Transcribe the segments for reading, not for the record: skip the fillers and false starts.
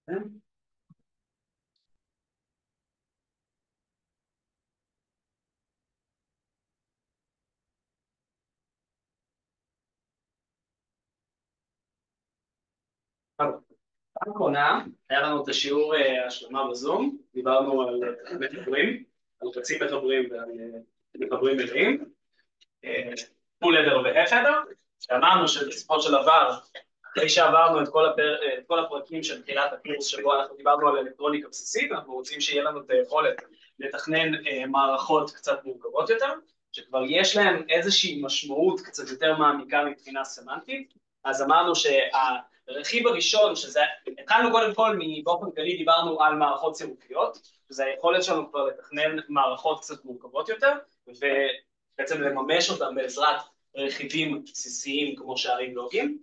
פעם אחרונה היה לנו את השיעור השלמה בזום, דיברנו על מחברים, על חצי מחברים ועל מחברים מלאים, פול הדר והאף הדר, שאמרנו שבסופו של דבר, אחרי שעברנו את כל הפרקים של תחילת הקורס שבו אנחנו דיברנו על אלקטרוניקה בסיסית, אנחנו רוצים שיהיה לנו את היכולת לתכנן מערכות קצת מורכבות יותר, שכבר יש להם איזושהי משמעות קצת יותר מעמיקה מבחינה סמנטית, אז אמרנו הרכיב הראשון, שזה, התחלנו קודם כל באופן כללי דיברנו על מערכות צירופיות, שזה היכולת שלנו כבר לתכנן מערכות קצת מורכבות יותר, ובעצם לממש אותם בעזרת רכיבים בסיסיים כמו שערים לוגיים,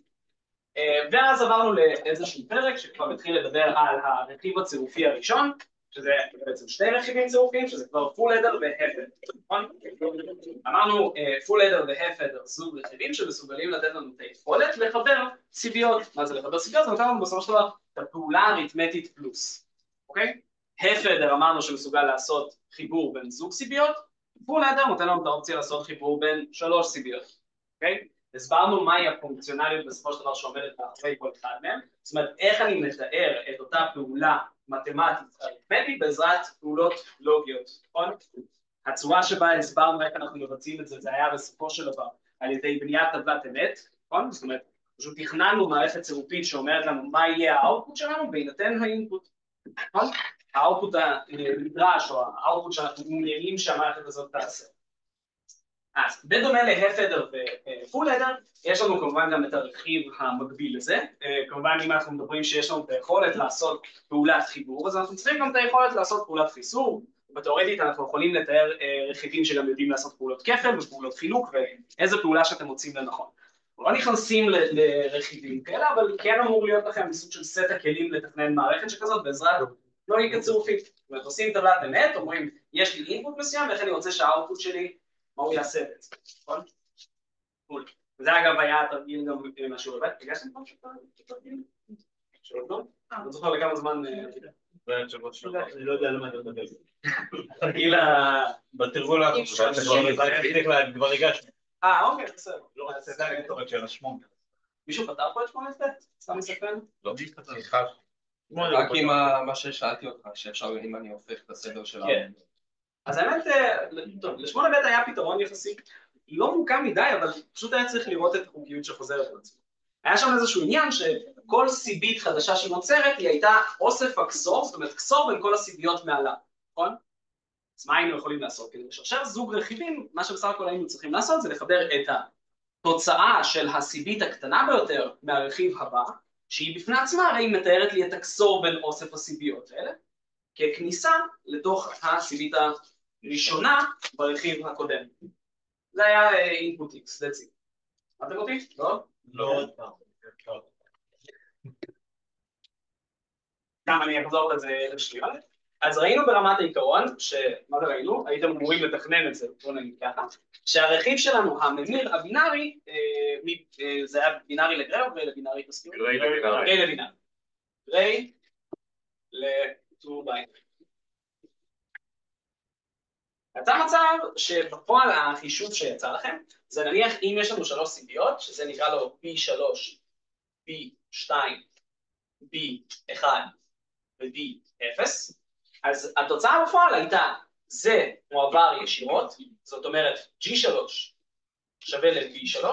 ואז עברנו לאיזשהו פרק שכבר התחיל לדבר על הרכיב הצירופי הראשון, שזה בעצם שני רכיבים צירופיים, שזה כבר פול הדר והאף הדר, נכון? אמרנו פול הדר והאף הדר זוג רכיבים שמסוגלים לתת לנו את היכולת לחבר סיביות. מה זה לחבר סיביות? זה נותן לנו בסופו של דבר את הפעולה האריתמטית פלוס, אוקיי? האף הדר אמרנו שמסוגל לעשות חיבור בין זוג סיביות, פול הדר נותן לנו את האופציה לעשות חיבור בין 3 סיביות, אוקיי? הסברנו מהי הפונקציונליות בסופו של דבר שעומדת מאחורי כל אחד מהם, זאת אומרת איך אני מתאר את אותה פעולה מתמטית אריתמטית בעזרת פעולות לוגיות, נכון? הצורה שבה הסברנו איך אנחנו מבצעים את זה, זה היה בסופו של דבר על ידי בניית טבלת אמת, נכון? זאת אומרת, פשוט תכננו מערכת צירופית שאומרת לנו מה יהיה האוטפוט שלנו בהינתן האינפוט, נכון? האוטפוט הנדרש או האוטפוט שאנחנו מעוניינים שהמערכת הזאת תעשה. אז בדומה להאף הדר ופול הדר, יש לנו כמובן גם את הרכיב המקביל לזה, כמובן אם אנחנו מדברים שיש לנו את היכולת לעשות פעולת חיבור, אז אנחנו צריכים גם את היכולת לעשות פעולת חיסור, בתיאורטית אנחנו יכולים לתאר רכיבים שגם יודעים לעשות פעולות כפל ופעולות חילוק ואיזה פעולה שאתם מוצאים לנכון. לא נכנסים לרכיבים כאלה, אבל כן אמור להיות לכם סוג של סט הכלים לתכנן מערכת שכזאת בעזרת לוגיקה צירופית. זאת אומרת, עושים טבלת אמת, אומרים יש לי אינפוט מסוים ואיך אני רוצה שהאוטפוט שלי מה הוא יעשה בעצם, נכון? קול. וזה אגב היה התרגיל גם מהשיעור הבא, הגשתם פעם שתרגיל? שיעור טוב? לא זוכר לכמה זמן... אני לא יודע למה אני מדבר. תרגיל בתרגול כבר הגשנו. אוקיי, בסדר. לא רציתי לדעת את של השמונה. מישהו פתר פה את שמונה סטט? סתם מספר? לא. סליחה. רק עם מה ששאלתי אותך, שאפשר אם אני הופך את הסדר של כן. אז האמת, טוב, לשמונה ב' היה פתרון יחסי, לא מוקם מדי, אבל פשוט היה צריך לראות את החוקיות שחוזרת על עצמו. היה שם איזשהו עניין שכל סיבית חדשה שנוצרת היא הייתה אוסף הקסור, זאת אומרת קסור בין כל הסיביות מעלה, נכון? אז מה היינו יכולים לעשות? כדי לשרשר זוג רכיבים, מה שבסך הכל היינו צריכים לעשות זה לחבר את התוצאה של הסיבית הקטנה ביותר מהרכיב הבא, שהיא בפני עצמה הרי מתארת לי את הקסור בין אוסף הסיביות האלה, ככניסה לתוך הסיבית הראשונה ברכיב הקודם. זה היה input x, that's it. שמעתם אותי? לא? לא. גם אני אחזור לזה לשנייה. אז ראינו ברמת העיקרון, מה זה ראינו? הייתם אמורים לתכנן את זה, בואו נגיד ככה, שהרכיב שלנו, הממיר הבינארי, זה היה בינארי לגריי או גריי לבינארי? גריי לבינארי. גריי לבינארי. גריי ל-2 binary. יצא מצב שבפועל החישוב שיצא לכם, זה נניח אם יש לנו 3 סיביות, שזה נקרא לו B3, B2, B1 ו-B0, אז התוצאה בפועל הייתה, זה מועבר ישירות, זאת אומרת G3 שווה ל-B3,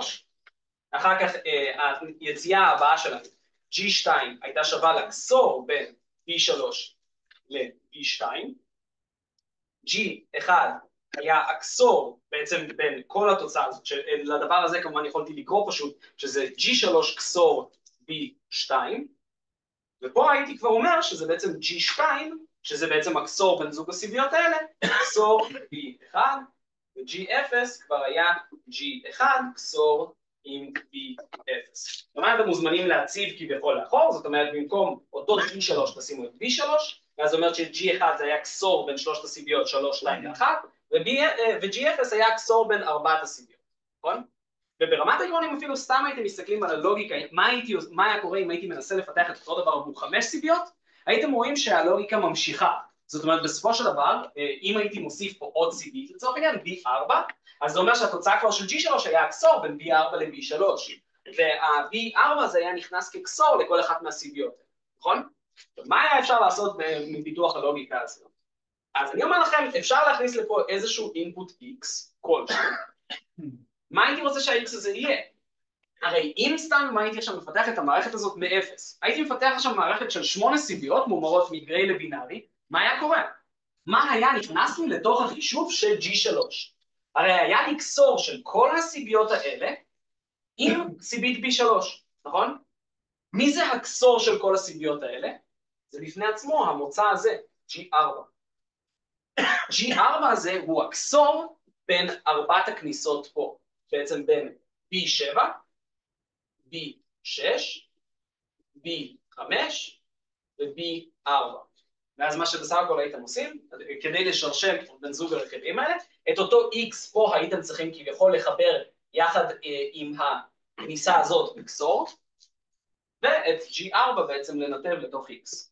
אחר כך היציאה הבאה שלנו, G2 הייתה שווה לקסור בין B3 ל-B2, G1 היה הקסור בעצם בין כל התוצאה הזאת, שלדבר הזה כמובן יכולתי לקרוא פשוט, שזה G3 קסור B2, ופה הייתי כבר אומר שזה בעצם G2, שזה בעצם הקסור בין זוג הסיביות האלה, קסור B1, ו-G0 כבר היה G1 קסור עם B0. זאת אומרת, אתם מוזמנים להציב כביכול לאחור, זאת אומרת, במקום אותו G3 תשימו את B3, ואז זאת אומרת ש-G1 זה היה קסור בין 3 הסיביות 3, 2 ו-1, ו-G0 היה קסור בין 4 הסיביות, נכון? וברמת העיקרון, אם אפילו סתם הייתם מסתכלים על הלוגיקה, מה היה קורה אם הייתי מנסה לפתח את אותו דבר עבור 5 סיביות, הייתם רואים שהלוגיקה ממשיכה. זאת אומרת, בסופו של דבר, אם הייתי מוסיף פה עוד סיבית, לצורך העניין B4, אז זה אומר שהתוצאה כבר של G3 היה הקסור בין B4 ל-B3, וה-B4 הזה היה נכנס כקסור לכל אחת מהסיביות, נכון? מה היה אפשר לעשות מפיתוח הלוגיקה הזאת? אז אני אומר לכם, אפשר להכניס לפה איזשהו input X, כלשהו. מה הייתי רוצה שה-X הזה יהיה? הרי אם סתם מה הייתי עכשיו מפתח את המערכת הזאת מאפס, הייתי מפתח עכשיו מערכת של 8 סיביות מומרות מגריי לבינארי, מה היה קורה? מה היה נכנס לי לתוך החישוב של G3? הרי היה לי קסור של כל הסיביות האלה עם סיבית B3, נכון? מי זה הקסור של כל הסיביות האלה? זה בפני עצמו המוצא הזה, G4. G4 הזה הוא הקסור בין 4 הכניסות פה, בעצם בין B7, B6, B5 ו-B4. ואז מה שבסך הכל הייתם עושים, כדי לשרשם בין זוג הרכיבים האלה, את אותו X פה הייתם צריכים כביכול לחבר יחד עם הכניסה הזאת בקסור, ואת G4 בעצם לנתב לתוך X.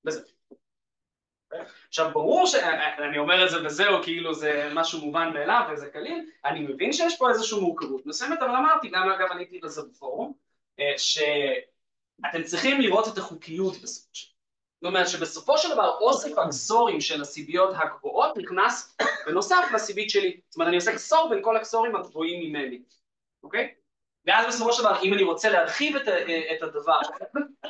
וזה. עכשיו ברור שאני אומר את זה וזהו, כאילו זה משהו מובן מאליו וזה קליל, אני מבין שיש פה איזושהי מורכבות מסוימת, אבל אמרתי, גם אגב עניתי לזה בפורום, שאתם צריכים לראות את החוקיות בסופו של דבר. זאת אומרת שבסופו של דבר אוסף הקסורים של הסיביות הגבוהות נכנס בנוסף לסיבית שלי. זאת אומרת אני עושה קסור בין כל הקסורים הגבוהים ממני, אוקיי? ואז בסופו של דבר אם אני רוצה להרחיב את הדבר,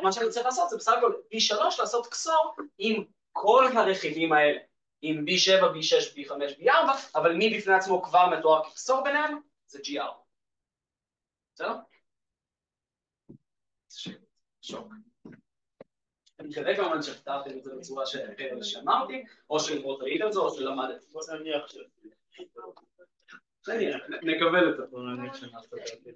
מה שאני צריך לעשות זה בסך הכל B3 לעשות קסור עם כל הרכיבים האלה, עם B7, B6, B5, B4, אבל מי בפני עצמו כבר מתואר כקסור ביניהם, זה G4. בסדר? שוק. אני מקווה כמובן שפתרתם את זה בצורה שאמרתי, או שלמרות ראיתם את זה, או שלמדתם. בוא נניח ש... נקבל את זה. בוא נניח שנעשה את זה.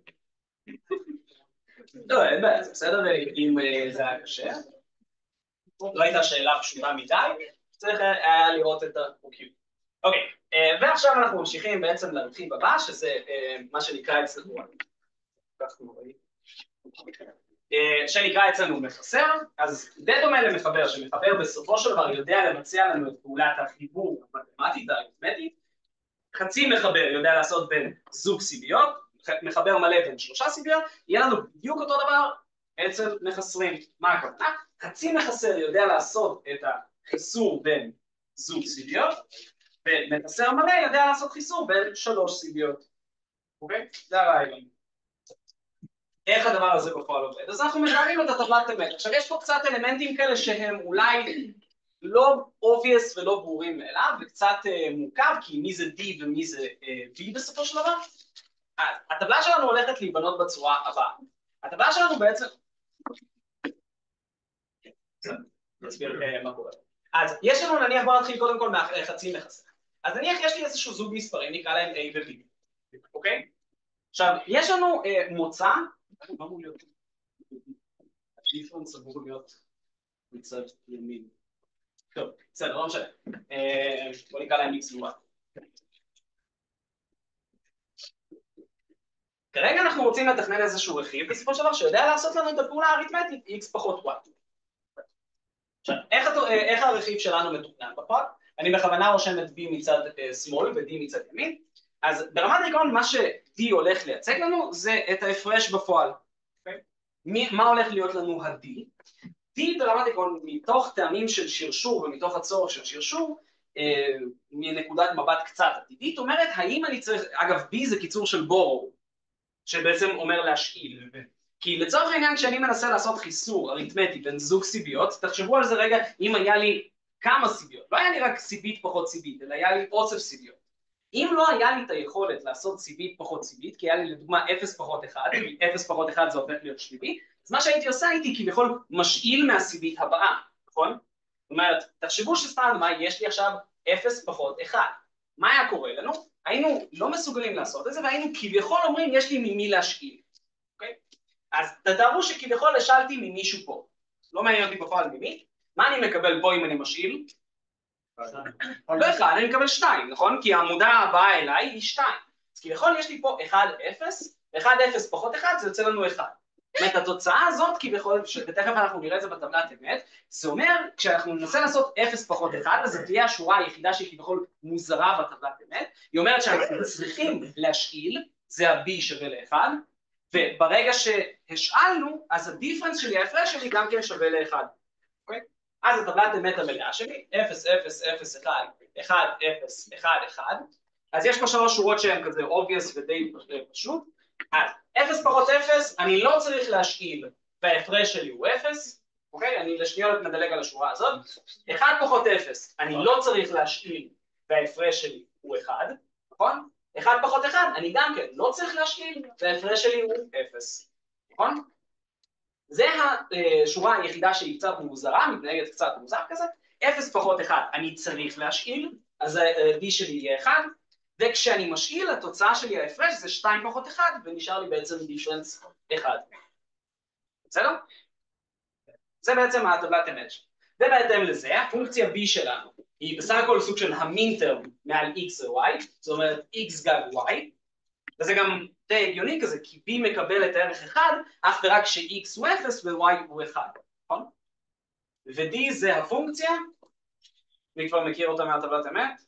לא, אין בעיה, זה בסדר, אם זה היה קשה. לא הייתה שאלה פשוטה מדי, צריך היה לראות את החוקיות. אוקיי, ועכשיו אנחנו ממשיכים בעצם לרכיב הבא, שזה מה שנקרא אצלנו, שנקרא אצלנו מחסר, אז די דומה למחבר, שמחבר בסופו של דבר יודע לבצע לנו את פעולת החיבור המתמטית, האריתמטית, חצי מחבר יודע לעשות בין זוג סיביות, מחבר מלא בין 3 סיביות, יהיה לנו בדיוק אותו דבר אצל מחסרים. מה הכוונה? חצי מחסר יודע לעשות את החיסור בין זוג סיביות, ומחסר מלא יודע לעשות חיסור בין 3 סיביות. אוקיי? זה הרעיון. איך הדבר הזה בפועל עובד? אז אנחנו משלמים את הטבלת אמת. עכשיו יש פה קצת אלמנטים כאלה שהם אולי לא obvious ולא ברורים מאליו, וקצת מורכב, כי מי זה D ומי זה B בסופו של דבר. הטבלה שלנו הולכת להיבנות בצורה הבאה. הטבלה שלנו בעצם... נסביר מה קורה. אז יש לנו נניח, בוא נתחיל קודם כל מהחצי מחסר. אז נניח יש לי איזשהו זוג מספרים, נקרא להם A ו-B. אוקיי? עכשיו, יש לנו מוצא... מה אמור להיות? הדיפרנס אמור להיות מצד ימין. טוב, בסדר, לא משנה. בוא נקרא להם X ו-Y. כרגע אנחנו רוצים לתכנן איזשהו רכיב, בסופו של דבר שיודע לעשות לנו את הפעולה האריתמטית X פחות Y. עכשיו, איך הרכיב שלנו מתוכנן בפועל? אני בכוונה רושם את B מצד שמאל ו-D מצד ימין. אז ברמת העיקרון מה ש-D הולך לייצג לנו זה את ההפרש בפועל. מה הולך להיות לנו ה-D? D ברמת העיקרון מתוך טעמים של שרשור ומתוך הצורך של שרשור, מנקודת מבט קצת עתידית, אומרת האם אני צריך, אגב B זה קיצור של בורו, שבעצם אומר להשאיל. כי לצורך העניין כשאני מנסה לעשות חיסור אריתמטי בין זוג סיביות, תחשבו על זה רגע אם היה לי כמה סיביות, לא היה לי רק סיבית פחות סיבית, אלא היה לי אוסף סיביות. אם לא היה לי את היכולת לעשות סיבית פחות סיבית, כי היה לי לדוגמה 0 פחות 1, 0 פחות 1 זה הופך להיות שלילי, אז מה שהייתי עושה הייתי כביכול משאיל מהסיבית הבאה, נכון? זאת אומרת, תחשבו שסתם מה, יש לי עכשיו 0 פחות 1, מה היה קורה לנו? היינו לא מסוגלים לעשות את זה, והיינו כביכול אומרים יש לי ממי להשאיל, אוקיי? אז תתארו שכביכול השאלתי ממישהו פה, לא מעניין אותי בפועל ממי, מה אני מקבל פה אם אני משאיל? לא 1, אני מקבל 2, נכון? כי העמודה הבאה אליי היא 2. אז כביכול יש לי פה 1, 0, 1, 0 פחות 1, זה יוצא לנו 1. זאת אומרת, התוצאה הזאת כביכול, ותכף אנחנו נראה את זה בטבלת אמת, זה אומר, כשאנחנו ננסה לעשות 0 פחות 1, אז זו תהיה השורה היחידה שהיא כביכול מוזרה בטבלת אמת, היא אומרת שאנחנו צריכים להשאיל, זה ה-b שווה ל-1, וברגע שהשאלנו, אז הדיפרנס שלי, ההפרש שלי גם כן שווה ל-1. אוקיי? אז הטבלת אמת המלאה שלי, 0, 0, 0, 1, 1, 0, 1, 1, אז יש פה 3 שורות שהן כזה obvious ודי פשוט, אז 0 פחות 0, אני לא צריך להשאיל, וההפרש שלי הוא 0, אוקיי? אני לשנייה מדלג על השורה הזאת, 1 פחות 0, אני לא צריך להשאיל, וההפרש שלי הוא 1, נכון? 1 פחות 1, אני גם כן לא צריך להשאיל, וההפרש שלי הוא 0, נכון? זה השורה היחידה שהיא קצת מוזרה, מתנהגת קצת מוזר כזה, 0 פחות 1 אני צריך להשאיל, אז ה-d שלי יהיה 1, וכשאני משאיל התוצאה שלי ההפרש זה 2 פחות 1, ונשאר לי בעצם דיפרנס 1. בסדר? זה בעצם הטבלת אמת. ובהתאם לזה, הפונקציה b שלנו היא בסך הכל סוג של המינטרם מעל x ו-y, זאת אומרת x גג y, וזה גם די הגיוני כזה, כי b מקבל את הערך 1, אך ורק ש-x הוא 0 ו-y הוא 1, נכון? ו-d זה הפונקציה, אני כבר מכיר אותה מהטבלת אמת,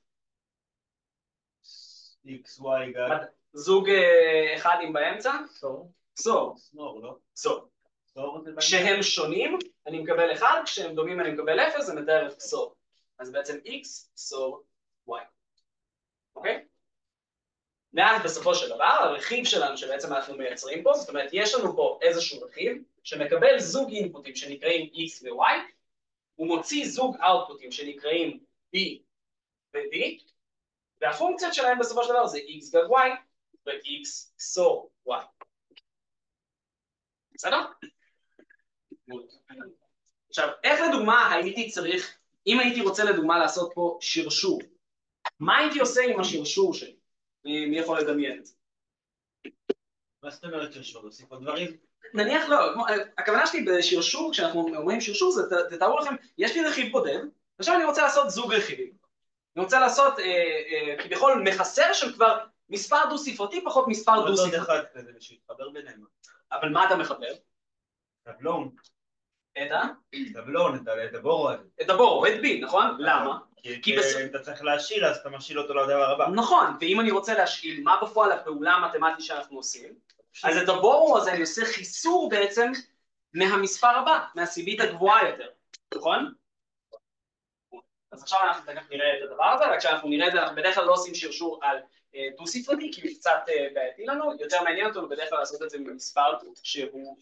X, Y, גג. זוג אחדים באמצע, סור. סור, סור, לא? סור. סור זה כשהם שונים, אני מקבל 1, כשהם דומים אני מקבל 0, זה מתאר את סור. אז בעצם x סור y. אוקיי? ואז בסופו של דבר, הרכיב שלנו שבעצם אנחנו מייצרים פה, זאת אומרת, יש לנו פה איזשהו רכיב שמקבל זוג אינפוטים שנקראים x ו-y, הוא מוציא זוג אאוטפוטים שנקראים b ו-d, והפונקציות שלהם בסופו של דבר זה x גג y ו-x סור y. בסדר? עכשיו, איך לדוגמה הייתי צריך, אם הייתי רוצה לדוגמה לעשות פה שרשור, מה הייתי עושה עם השרשור שלי? מי יכול לדמיין את זה? מה זאת אומרת שרשור? עושים פה דברים? נניח לא, הכוונה שלי בשרשור, כשאנחנו אומרים שרשור, זה תארו לכם, יש לי רכיב בודד, עכשיו אני רוצה לעשות זוג רכיבים. אני רוצה לעשות כביכול מחסר של כבר מספר דו-ספרתי פחות מספר דו-ספרתי. עוד אחד כזה שיתחבר ביניהם. אבל מה אתה מחבר? טבלון. את טבלון, את הבורו הזה. את הבורו, את בי, נכון? למה? כי אם אתה צריך להשאיל, אז אתה משאיל אותו לדבר הבא. נכון, ואם אני רוצה להשאיל, מה בפועל הפעולה המתמטית שאנחנו עושים? אז את הבורו הזה אני עושה חיסור בעצם מהמספר הבא, מהסיבית הגבוהה יותר, נכון? אז עכשיו אנחנו תכף נראה את הדבר הזה, רק כשאנחנו נראה את זה, אנחנו בדרך כלל לא עושים שרשור על דו-ספרתי, כי הוא קצת בעייתי לנו, יותר מעניין אותנו בדרך כלל לעשות את זה ממספר שהוא...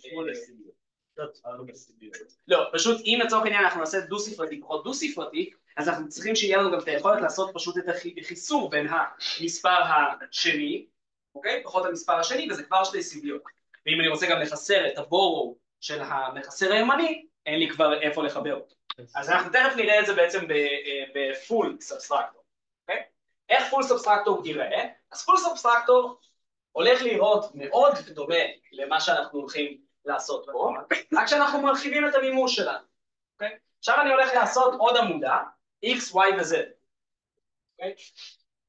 לא, פשוט אם לצורך העניין אנחנו נעשה דו-ספרתי פחות דו-ספרתי, אז אנחנו צריכים שיהיה לנו גם את היכולת לעשות פשוט את החיסור בין המספר השני, אוקיי? פחות המספר השני, וזה כבר שתי סיביות. ואם אני רוצה גם לחסר את הבורו של המחסר הימני, אין לי כבר איפה לחבר אותו. אז אנחנו תכף נראה את זה בעצם בפול סאבסטרקטור, אוקיי? איך פול סאבסטרקטור ייראה? אז פול סאבסטרקטור הולך להיראות מאוד דומה למה שאנחנו הולכים לעשות פה, רק שאנחנו מרחיבים את המימוש שלנו, אוקיי? עכשיו אני הולך לעשות עוד עמודה, x, y ו-z, אוקיי?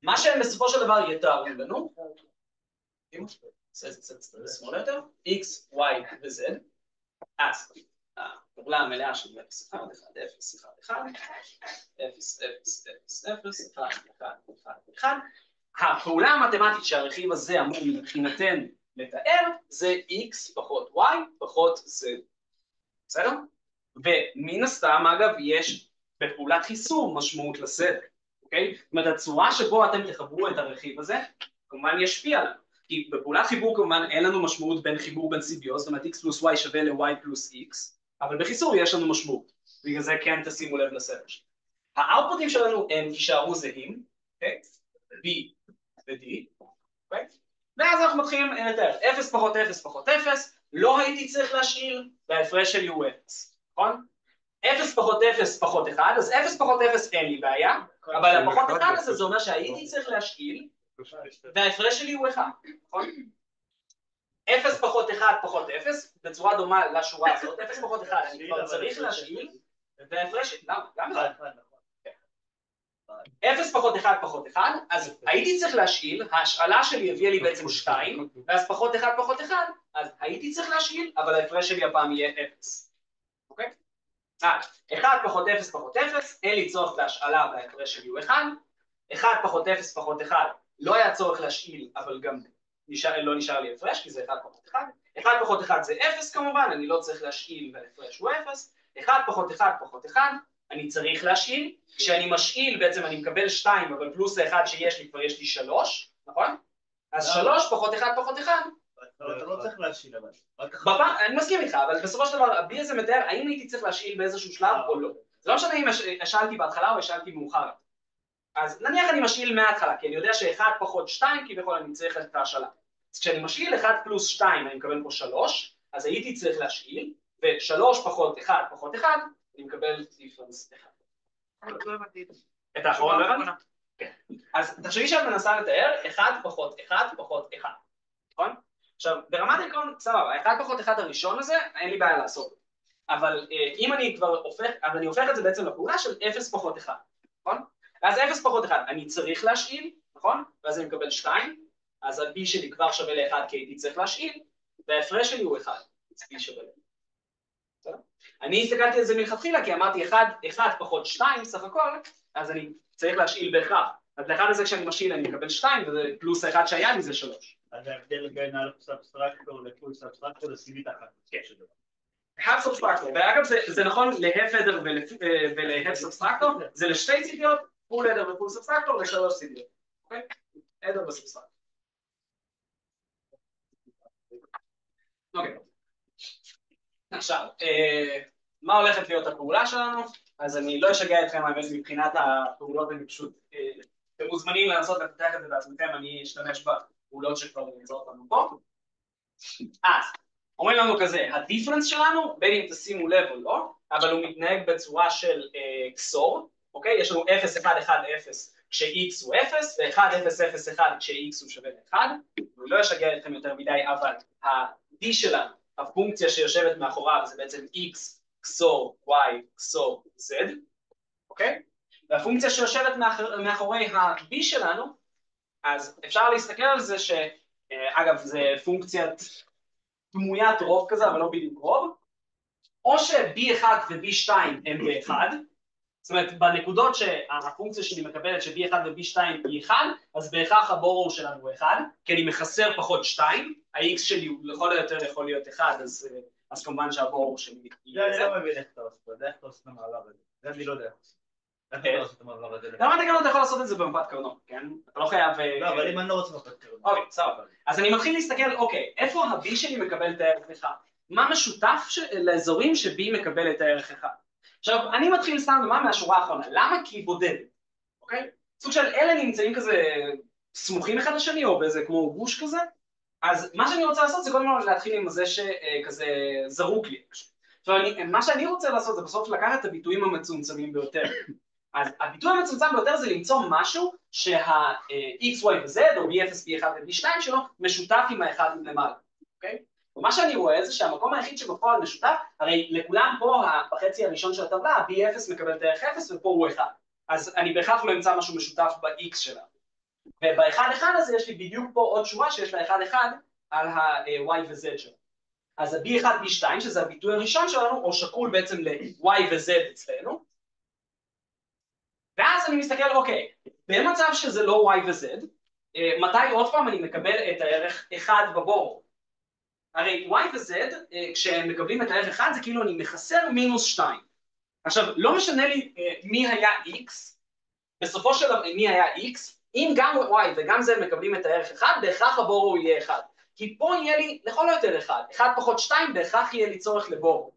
מה שהם בסופו של דבר יתארו לנו, שמאלה יותר, x, y ו-z, אז הפעולה המלאה של 0, 1, 1, 0, 1, 1, 0, 0, 0, 0, 1, 1, 1, 1, הפעולה המתמטית שהרכיב הזה אמור מבחינתנו לתאר זה x פחות y פחות z. בסדר? ומן הסתם אגב יש בפעולת חיסור משמעות לסדר, אוקיי? זאת אומרת הצורה שבו אתם תחברו את הרכיב הזה כמובן ישפיע עליו, כי בפעולת חיבור כמובן אין לנו משמעות בין חיבור בין סיביות, זאת אומרת x פלוס y שווה ל-y פלוס x, אבל בחיסור יש לנו משמעות, בגלל זה כן תשימו לב לסדר שלנו. האוטפוטים שלנו הם יישארו זהים, אוקיי? b ו-d, אוקיי? ואז אנחנו מתחילים לתאר, 0 פחות 0 פחות 0, לא הייתי צריך להשאיל, וההפרש שלי הוא 0, נכון? 0 פחות 0 פחות 1, אז 0 פחות 0 אין לי בעיה, אבל הפחות 1 הזה זה אומר שהייתי צריך להשאיל, וההפרש שלי הוא 1, נכון? 0 פחות 1 פחות 0, בצורה דומה לשורה הזאת, 0 פחות 1 אני כבר צריך להשאיל, וההפרש שלי, למה? גם 1. 0 פחות 1 פחות 1, אז הייתי צריך להשאיל, ההשאלה שלי הביאה לי בעצם 2, ואז פחות 1 פחות 1, אז הייתי צריך להשאיל, אבל ההפרש שלי הפעם יהיה 0. אוקיי? 1 פחות 0 פחות 0, אין לי צורך בהשאלה וההפרש שלי הוא 1. 1 פחות 0 פחות 1, לא היה צורך להשאיל, אבל גם לא נשאר לי הפרש, כי זה 1 פחות 1. 1 פחות 1 זה 0 כמובן, אני לא צריך להשאיל וההפרש הוא 0. 1 פחות 1 פחות 1, אני צריך להשאיל. כשאני משאיל בעצם אני מקבל 2, אבל פלוס ה-1 שיש לי כבר יש לי 3, נכון? אז 3 פחות 1 פחות 1. אתה לא צריך להשאיל, אבל. אני מסכים איתך, אבל בסופו של דבר, הבי הזה מתאר, האם הייתי צריך להשאיל באיזשהו שלב או לא. זה לא משנה אם השאלתי בהתחלה או השאלתי מאוחר. אז נניח אני משאיל מההתחלה, כי אני יודע ש1 פחות 2 כביכול אני צריך את ההשאלה. אז כשאני משאיל 1 פלוס 2 אני מקבל פה 3, אז הייתי צריך להשאיל, ו3 פחות 1 פחות 1 אני מקבל דיפרנס 1. את האחרון לא הבנת? כן. אז תחשבי שאת מנסה לתאר 1 פחות 1 פחות 1, נכון? עכשיו, ברמת העיקרון, סבבה, 1 פחות 1 הראשון הזה, אין לי בעיה לעשות. אבל אם אני כבר הופך, אז אני הופך את זה בעצם לפעולה של 0 פחות 1, נכון? אז 0 פחות 1, אני צריך להשאיל, נכון? ואז אני מקבל 2, אז ה-b שלי כבר שווה ל-1 כי הייתי צריך להשאיל, וההפרש שלי הוא 1, אז b שווה ל-1. אני הסתכלתי על זה מלכתחילה, כי אמרתי 1 פחות 2 סך הכל, אז אני צריך להשאיל בהכרח. אז לאחד הזה כשאני משאיל אני מקבל 2, ופלוס ה-1 שהיה לי זה 3. אז ההבדל בין סאבסטרקטור לפול סאבסטרקטור לסיבית אחת. כן. half subtractor, ואגב זה נכון להף אדר ולהף סאבסטרקטור, זה לשתי צידיות, פול אדר ופול סאבסטרקטור לשלוש צידיות, אוקיי? אדר וסאבסטרקטור. אוקיי. עכשיו, מה הולכת להיות הפעולה שלנו? אז אני לא אשגע אתכם האמת מבחינת הפעולות, אני פשוט, אתם מוזמנים לנסות לפתח את זה בעצמכם, אני אשתמש בפעולות שכבר נמצאות לנו פה. אז, אומרים לנו כזה, הדיפרנס שלנו, בין אם תשימו לב או לא, אבל הוא מתנהג בצורה של קסור, אוקיי? יש לנו 0, 1, 1, 0 כש-x הוא 0, ו-1, 0, 0, 1 כש-x הוא שווה ל-1. אני לא אשגע אתכם יותר מדי, אבל ה-d שלנו, הפונקציה שיושבת מאחוריו, זה בעצם x קסור y קסור z, אוקיי? והפונקציה שיושבת מאחורי ה-b שלנו, אז אפשר להסתכל על זה אגב, זה פונקציית דמוית רוב כזה, אבל לא בדיוק רוב, או ש-b1 ו-b2 הם ב-1, זאת אומרת, בנקודות שהפונקציה שלי מקבלת ש-b1 ו-b2 היא 1, אז בהכרח הבורור שלנו הוא 1, כי אני מחסר פחות 2, ה-x שלי הוא לכל היותר יכול להיות 1, אז כמובן שהבורור שלי יהיה זה. אני לא מבין איך אתה עושה, איך אתה עושה את המעבר הזה, זה אני לא יודע. איך אתה עושה את המעבר הזה? למה אתה יכול לעשות את זה במפת קרנות, כן? אתה לא חייב... לא, אבל אם אני לא רוצה מפת קרנות. אוקיי, סבבה. אז אני מתחיל להסתכל, אוקיי, איפה ה-b שלי מקבל את הערך 1? מה משותף לאזורים ש-b מקבל את הערך 1? עכשיו, אני מתחיל סתם דוגמה מהשורה האחרונה. למה? כי בודד, אוקיי? סוג של אלה נמצאים כזה סמוכים אחד לשני, או באיזה כמו גוש כזה. אז מה שאני רוצה לעשות זה קודם כל להתחיל עם זה שכזה זרוק לי. עכשיו, מה שאני רוצה לעשות זה בסוף לקחת את הביטויים המצומצמים ביותר. אז הביטוי המצומצם ביותר זה למצוא משהו שה-x, y ו-z, או b0, b1 ו-b2 שלו, משותף עם האחד למעלה, אוקיי? ומה שאני רואה זה שהמקום היחיד שבפועל משותף, הרי לכולם פה, בחצי הראשון של הטבלה, ה-b0 מקבל את הערך 0 ופה הוא 1. אז אני בהכרח לא אמצא משהו משותף ב-x שלה. וב-1-1 הזה יש לי בדיוק פה עוד שורה שיש לה 1-1 על ה-y ו-z שלו. אז ה-b1, b2, שזה הביטוי הראשון שלנו, או שקול בעצם ל-y ו-z אצלנו, ואז אני מסתכל, אוקיי, במצב שזה לא y ו-z, מתי עוד פעם אני מקבל את הערך 1 בבורור? הרי y ו-z, כשהם מקבלים את הערך 1, זה כאילו אני מחסר מינוס 2. עכשיו, לא משנה לי מי היה x, בסופו של דבר מי היה x, אם גם y וגם z מקבלים את הערך 1, בהכרח הבורור יהיה 1. כי פה יהיה לי לכל היותר 1, 1 פחות 2, בהכרח יהיה לי צורך לבורור.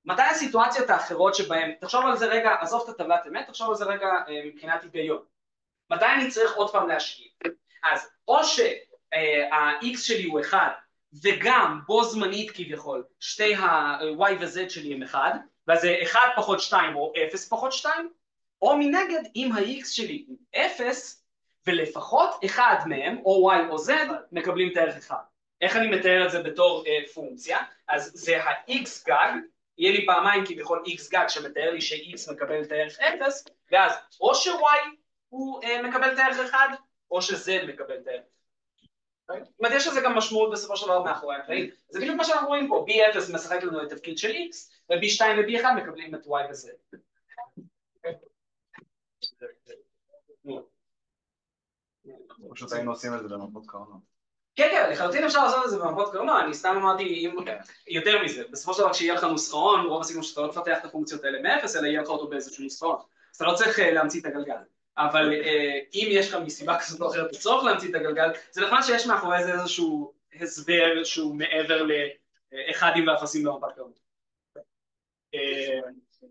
מתי הסיטואציות האחרות שבהן, תחשוב על זה רגע, עזוב את הטבלת אמת, תחשוב על זה רגע מבחינת היגיון. מתי אני צריך עוד פעם להשקיע? אז או שה-x שלי הוא 1, וגם בו זמנית כביכול, שתי ה-y ו-z שלי הם 1, ואז זה 1 פחות 2 או 0 פחות 2, או מנגד אם ה-x שלי הוא 0, ולפחות אחד מהם, או y או z, מקבלים את הערך 1. איך אני מתאר את זה בתור פונקציה? אז זה ה-x גג, יהיה לי פעמיים כביכול x גג שמתאר לי ש-x מקבל את הערך 0, ואז או ש-y הוא מקבל את הערך 1, או ש-z מקבל את הערך. זאת אומרת, יש לזה גם משמעות בסופו של דבר מאחורי הקלעים. זה בדיוק מה שאנחנו רואים פה, B0 משחק לנו את תפקיד של X, ו-B2 ו-B1 מקבלים את Y ו-Z. פשוט היינו עושים את זה במפות קרנות. כן, כן, לחלוטין אפשר לעשות את זה במפות קרנות, אני סתם אמרתי יותר מזה, בסופו של דבר כשיהיה לך נוסחאון, רוב הסיכוי שאתה לא תפתח את הפונקציות האלה מאפס, אלא יהיה לך אותו באיזשהו נוסחאון. אז אתה לא צריך להמציא את הגלגל. אבל אם יש לך מסיבה כזאת או אחרת הצורך להמציא את הגלגל, זה נחמד שיש מאחורי זה איזשהו הסבר שהוא מעבר לאחדים ואפסים במפת קרנות.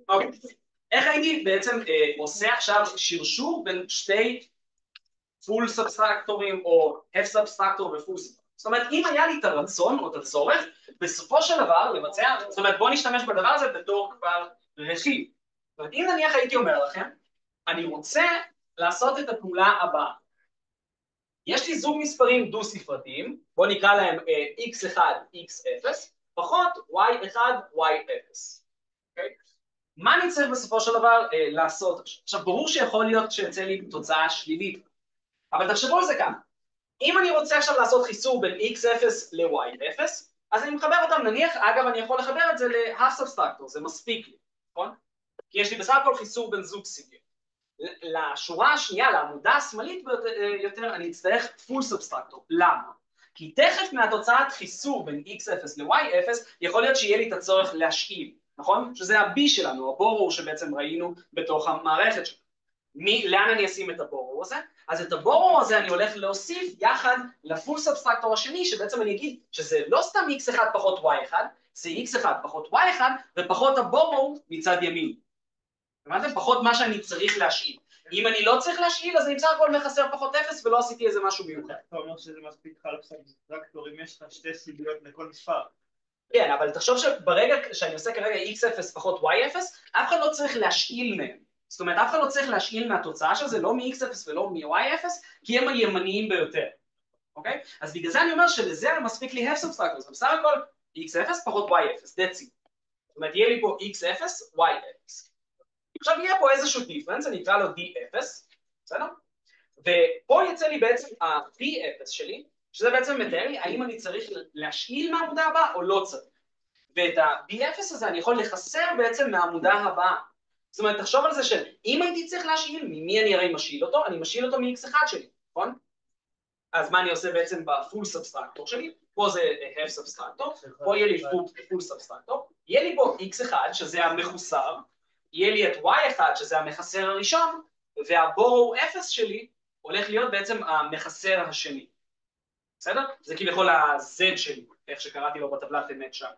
אוקיי, איך הייתי בעצם עושה עכשיו שרשור בין שתי פול סאבסטרקטורים או הפ סאבסטרקטור ופול סאבסטרקטור? זאת אומרת, אם היה לי את הרצון או את הצורך, בסופו של דבר לבצע, זאת אומרת, בואו נשתמש בדבר הזה בתור כבר רכיב. זאת אומרת, אם נניח הייתי אומר לכם, אני רוצה לעשות את הפעולה הבאה. יש לי זוג מספרים דו-ספרתיים, בואו נקרא להם x1, x0, פחות y1, y0. אוקיי? מה אני צריך בסופו של דבר לעשות? עכשיו, ברור שיכול להיות שיצא לי תוצאה שלילית, אבל תחשבו על זה כאן. אם אני רוצה עכשיו לעשות חיסור בין x0 ל-y0, אז אני מחבר אותם, נניח, אגב, אני יכול לחבר את זה ל-half subtractor, זה מספיק לי, נכון? כי יש לי בסך הכל חיסור בין זוג סיגים. לשורה השנייה, לעמודה השמאלית יותר, אני אצטרך פול סאבסטרקטור. למה? כי תכף מהתוצאת חיסור בין x0 ל-y0, יכול להיות שיהיה לי את הצורך להשאיל, נכון? שזה ה-b שלנו, הבורור שבעצם ראינו בתוך המערכת שלנו. לאן אני אשים את הבורור הזה? אז את הבורור הזה אני הולך להוסיף יחד לפול סאבסטרקטור השני, שבעצם אני אגיד שזה לא סתם x1 פחות y1, זה x1 פחות y1 ופחות הבורור מצד ימין. אמרתם? פחות מה שאני צריך להשאיל. אם אני לא צריך להשאיל, אז אני בסך הכל מחסר פחות 0 ולא עשיתי איזה משהו מיוחד. אתה אומר שזה מספיק חלק סאבסטרקטור אם יש לך שתי סיביות לכל מספר. כן, אבל תחשוב שברגע שאני עושה כרגע x0 פחות y0, אף אחד לא צריך להשאיל מהם. זאת אומרת, אף אחד לא צריך להשאיל מהתוצאה של זה, לא מ-x0 ולא מ-y0, כי הם הימניים ביותר. אוקיי? אז בגלל זה אני אומר שלזה מספיק לי half subtractor, זה בסך הכל x0 פחות y0, that's it. זאת אומרת, יהיה לי פה x0, y0. עכשיו יהיה פה איזשהו דיפרנס, אני אקרא לו d0, בסדר? ופה יצא לי בעצם ה-d0 שלי, שזה בעצם מתאר לי האם אני צריך להשאיל מהעמודה הבאה או לא צריך. ואת ה-d0 הזה אני יכול לחסר בעצם מהעמודה הבאה. זאת אומרת, תחשוב על זה שאם הייתי צריך להשאיל, ממי אני הרי משאיל אותו? אני משאיל אותו מ-x1 שלי, נכון? אז מה אני עושה בעצם בפול סאבסטרקטור שלי? פה זה half סאבסטרקטור, פה יהיה לי פול סאבסטרקטור, יהיה לי פה x1 שזה המחוסר, יהיה לי את y1 שזה המחסר הראשון, והבורור 0 שלי הולך להיות בעצם המחסר השני. בסדר? זה כביכול ה-z שלי, איך שקראתי לו בטבלת אמת שם.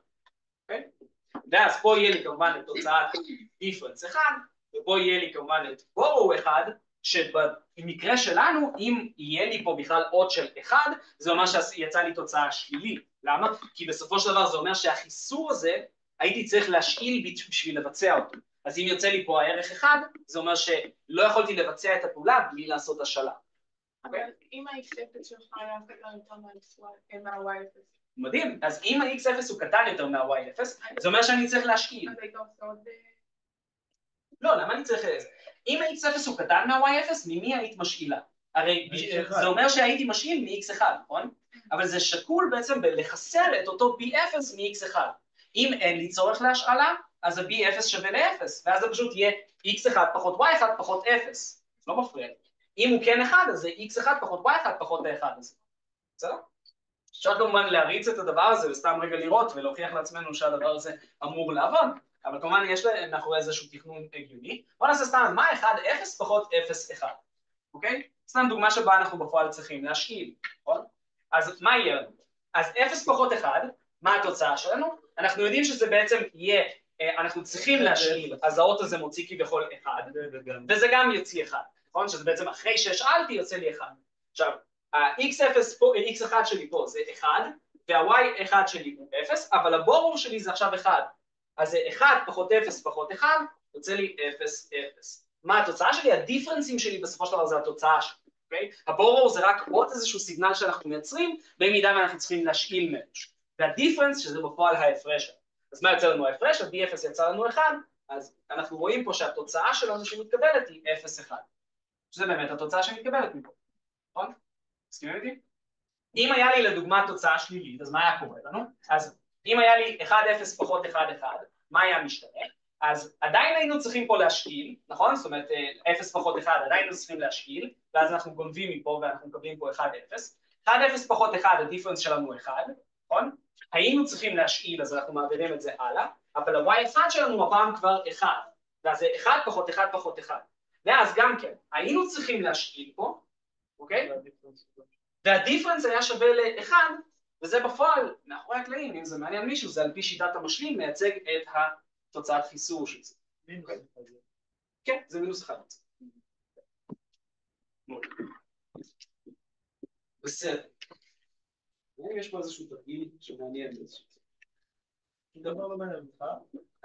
אוקיי? ואז פה יהיה לי כמובן את תוצאת דיפרנס 1, ופה יהיה לי כמובן את בורור 1, שבמקרה שלנו, אם יהיה לי פה בכלל עוד של 1, זה אומר שיצא לי תוצאה שלילית. למה? כי בסופו של דבר זה אומר שהחיסור הזה, הייתי צריך להשאיל בשביל לבצע אותו. אז אם יוצא לי פה הערך 1, זה אומר שלא יכולתי לבצע את הפעולה בלי לעשות השאלה. אבל אם ה-x0 שלך היה קטן יותר מה-y0. מדהים, אז אם ה-x0 הוא קטן יותר מה-y0, זה אומר שאני צריך להשאיל. אז היית עושה עוד... לא, למה אני צריך איזה? אם ה-x0 הוא קטן מה-y0, ממי היית משאילה? הרי זה אומר שהייתי משאיל מ-x1, נכון? אבל זה שקול בעצם לחסר את אותו b0 מ-x1. אם אין לי צורך להשאלה, אז ה-b0 שווה ל-0, ואז זה פשוט יהיה x1 פחות y1 פחות 0. לא מפריע. אם הוא כן 1, אז זה x1 פחות y1 פחות ה-1 הזה. בסדר? אפשר כמובן להריץ את הדבר הזה וסתם רגע לראות ולהוכיח לעצמנו שהדבר הזה אמור לעבוד, אבל כמובן יש מאחורי איזשהו תכנון הגיוני. בוא נעשה סתם מה 1, 0 פחות 0, 1. אוקיי? סתם דוגמה שבה אנחנו בפועל צריכים להשאיל, נכון? אז מה יהיה לנו? אז 0 פחות 1, מה התוצאה שלנו? אנחנו יודעים שזה בעצם יהיה, אנחנו צריכים להשאיל, אז האות הזה מוציא כביכול 1, וזה גם יוציא 1, נכון? שזה בעצם אחרי שהשאלתי יוצא לי 1. עכשיו, ה-x0 פה, x1 שלי פה זה 1, וה-y1 שלי הוא 0, אבל הבורור שלי זה עכשיו 1. אז זה 1 פחות 0 פחות 1, יוצא לי 0, 0. מה התוצאה שלי? הדיפרנסים שלי בסופו של דבר זה התוצאה שלי, אוקיי? הבורור זה רק עוד איזשהו סיגנל שאנחנו מייצרים, במידה ואנחנו צריכים להשאיל מהם. והדיפרנס שזה בפועל ההפרש. אז מה יוצא לנו ההפרש? ה-d0 יצא לנו 1, אז אנחנו רואים פה שהתוצאה שלנו שמתקבלת היא 0, 1. שזה באמת התוצאה שמתקבלת מפה, נכון? מסכימים איתי? אם היה לי לדוגמה תוצאה שלילית, אז מה היה קורה לנו? אז אם היה לי 1-0 פחות 1-1, מה היה משתנה? אז עדיין היינו צריכים פה להשקיל, נכון? זאת אומרת, 0 פחות 1, עדיין היינו צריכים להשקיל, ואז אנחנו גונבים מפה ואנחנו מקבלים פה 1-0. 1-0 פחות 1, הדיפרנס שלנו 1, נכון? היינו צריכים להשקיל, אז אנחנו מעבירים את זה הלאה, אבל ה-y1 שלנו הפעם כבר 1, ואז זה 1 פחות 1 פחות 1. ואז גם כן, היינו צריכים להשקיל פה, אוקיי? והדיפרנס היה שווה ל-1, וזה בפועל, מאחורי הקלעים, אם זה מעניין מישהו, זה על פי שיטת המשלים, מייצג את התוצאת חיסור של זה. כן, זה מינוס 1. בסדר. יש פה איזשהו תרגיל שמעניין איזשהו. שום דבר לא מעניין אותך?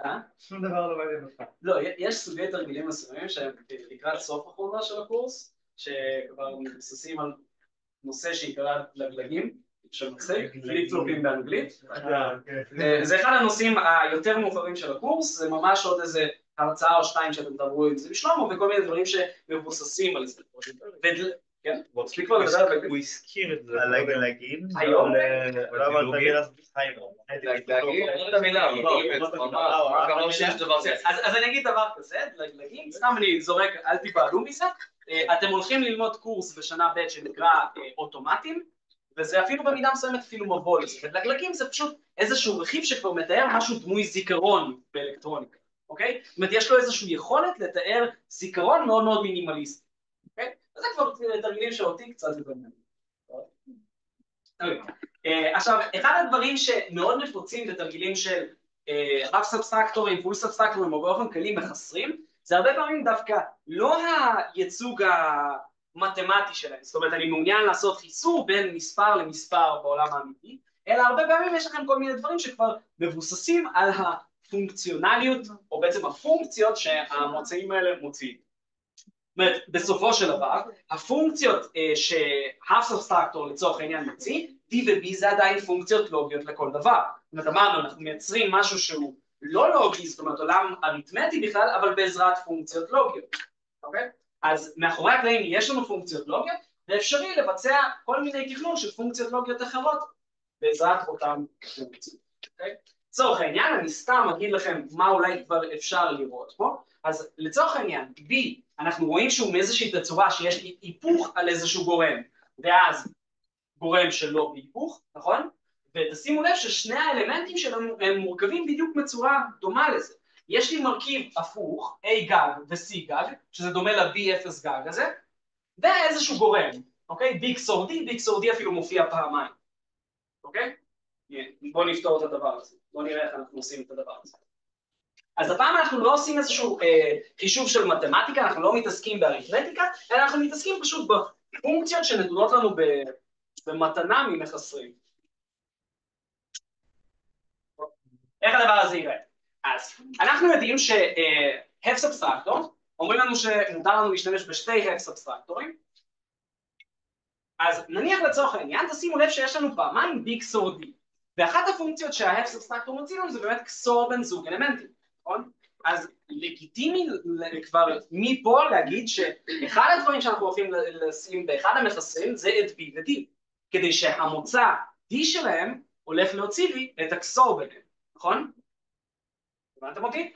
אה? שום דבר לא מעניין אותך. לא, יש סוגי תרגילים מסוימים שהם לקראת סוף החובה של הקורס, שכבר מבוססים על נושא שיקרא לגלגים, של מצחיק, פליפ-פלופים באנגלית. זה אחד הנושאים היותר מאוחרים של הקורס, זה ממש עוד איזה הרצאה או שתיים שאתם תדברו עם זה בשלמה, וכל מיני דברים שמבוססים על זה. כן? מספיק כבר לדבר על לגלגים. הוא הזכיר את זה. על הגלגים? היום? אולי אבל תגיד אז אז אני אגיד דבר כזה, לגלגים, סתם אני זורק, אל תיבהלו מזה, אתם הולכים ללמוד קורס בשנה ב' שנקרא אוטומטים, וזה אפילו במידה מסוימת אפילו מבוא לזה, ולגלגים זה פשוט איזשהו רכיב שכבר מתאר משהו דמוי זיכרון באלקטרוניקה, אוקיי? זאת אומרת, יש לו איזושהי יכולת לתאר זיכרון מאוד מאוד מינימליסטי, אוקיי? אז זה כבר תרגילים שאותי קצת לבנים. עכשיו, אחד הדברים שמאוד נפוצים בתרגילים של רב סאבסטרקטורים, פול סאבסטרקטורים, או באופן כללי מחסרים, זה הרבה פעמים דווקא לא הייצוג המתמטי שלהם, זאת אומרת, אני מעוניין לעשות חיסור בין מספר למספר בעולם האמיתי, אלא הרבה פעמים יש לכם כל מיני דברים שכבר מבוססים על הפונקציונליות, או בעצם הפונקציות שהמוצאים האלה מוציאים. זאת אומרת, בסופו של דבר, הפונקציות שהאף סאבסטרקטור לצורך העניין מוציא, D ו-B זה עדיין פונקציות לוגיות לכל דבר. זאת אומרת, אמרנו, אנחנו מייצרים משהו שהוא לא לוגי, זאת אומרת, עולם אריתמטי בכלל, אבל בעזרת פונקציות לוגיות. אוקיי? אז מאחורי הקלעים יש לנו פונקציות לוגיות, ואפשרי לבצע כל מיני תכנון של פונקציות לוגיות אחרות בעזרת אותן פונקציות. אוקיי? לצורך העניין, אני סתם אגיד לכם מה אולי כבר אפשר לראות פה. אז לצורך העניין, B, אנחנו רואים שהוא מאיזושהי תצורה שיש לי היפוך על איזשהו גורם, ואז גורם שלא בהיפוך, נכון? ותשימו לב ששני האלמנטים שלנו הם מורכבים בדיוק בצורה דומה לזה. יש לי מרכיב הפוך, A גג ו-C גג, שזה דומה ל-B0 גג הזה, ואיזשהו גורם, אוקיי? B XOR D, B XOR D אפילו מופיע פעמיים, אוקיי? בואו נפתור את הדבר הזה, בואו נראה איך אנחנו עושים את הדבר הזה. אז הפעם אנחנו לא עושים איזשהו חישוב של מתמטיקה, אנחנו לא מתעסקים באריתמטיקה, אלא אנחנו מתעסקים פשוט בפונקציות שנתונות לנו במתנה ממחסרים. איך הדבר הזה ייראה? אז אנחנו יודעים שהף סאבסטרקטור, אומרים לנו שמותר לנו להשתמש בשתי הפ סאבסטרקטורים, אז נניח לצורך העניין, תשימו לב שיש לנו פעמיים B XOR D, ואחת הפונקציות שההפ סאבסטרקטור מוציא לנו זה באמת XOR בין זוג אלמנטים, נכון? אז לגיטימי כבר מפה להגיד שאחד הדברים שאנחנו הולכים לשים באחד המחסרים זה את B ו-D, כדי שהמוצא D שלהם הולך להוציא לי את XOR ביניהם, נכון? הבנתם אותי?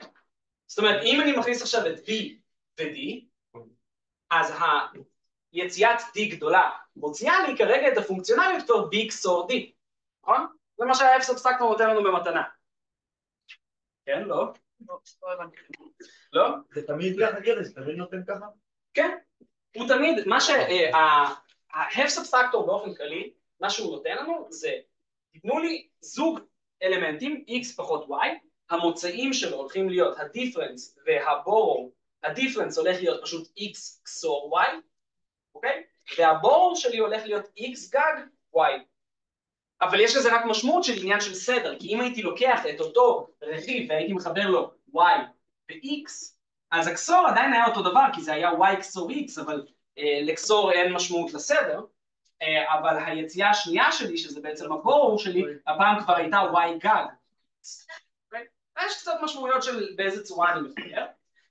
זאת אומרת, אם אני מכניס עכשיו את B ו-D, אז היציאת D גדולה מוציאה לי כרגע את הפונקציונליות כבר B XOR D, נכון? זה מה שההפ סאבסטרקטור נותן לנו במתנה. כן, לא? לא? זה תמיד ככה גרס, זה תמיד נותן ככה? כן, הוא תמיד, מה שההפ סאבסטרקטור באופן כללי, מה שהוא נותן לנו זה, תתנו לי זוג אלמנטים x פחות y, המוצאים שלו הולכים להיות הדיפרנס והבורור, הדיפרנס הולך להיות פשוט x XOR y, אוקיי? והבורור שלי הולך להיות x גג y. אבל יש לזה רק משמעות של עניין של סדר, כי אם הייתי לוקח את אותו רכיב והייתי מחבר לו y ו-x, אז XOR עדיין היה אותו דבר, כי זה היה y XOR x, אבל ל-XOR אין משמעות לסדר, אבל היציאה השנייה שלי, שזה בעצם הבורור שלי, הפעם כבר הייתה y גג. יש קצת משמעויות של באיזה צורה אני מחבר,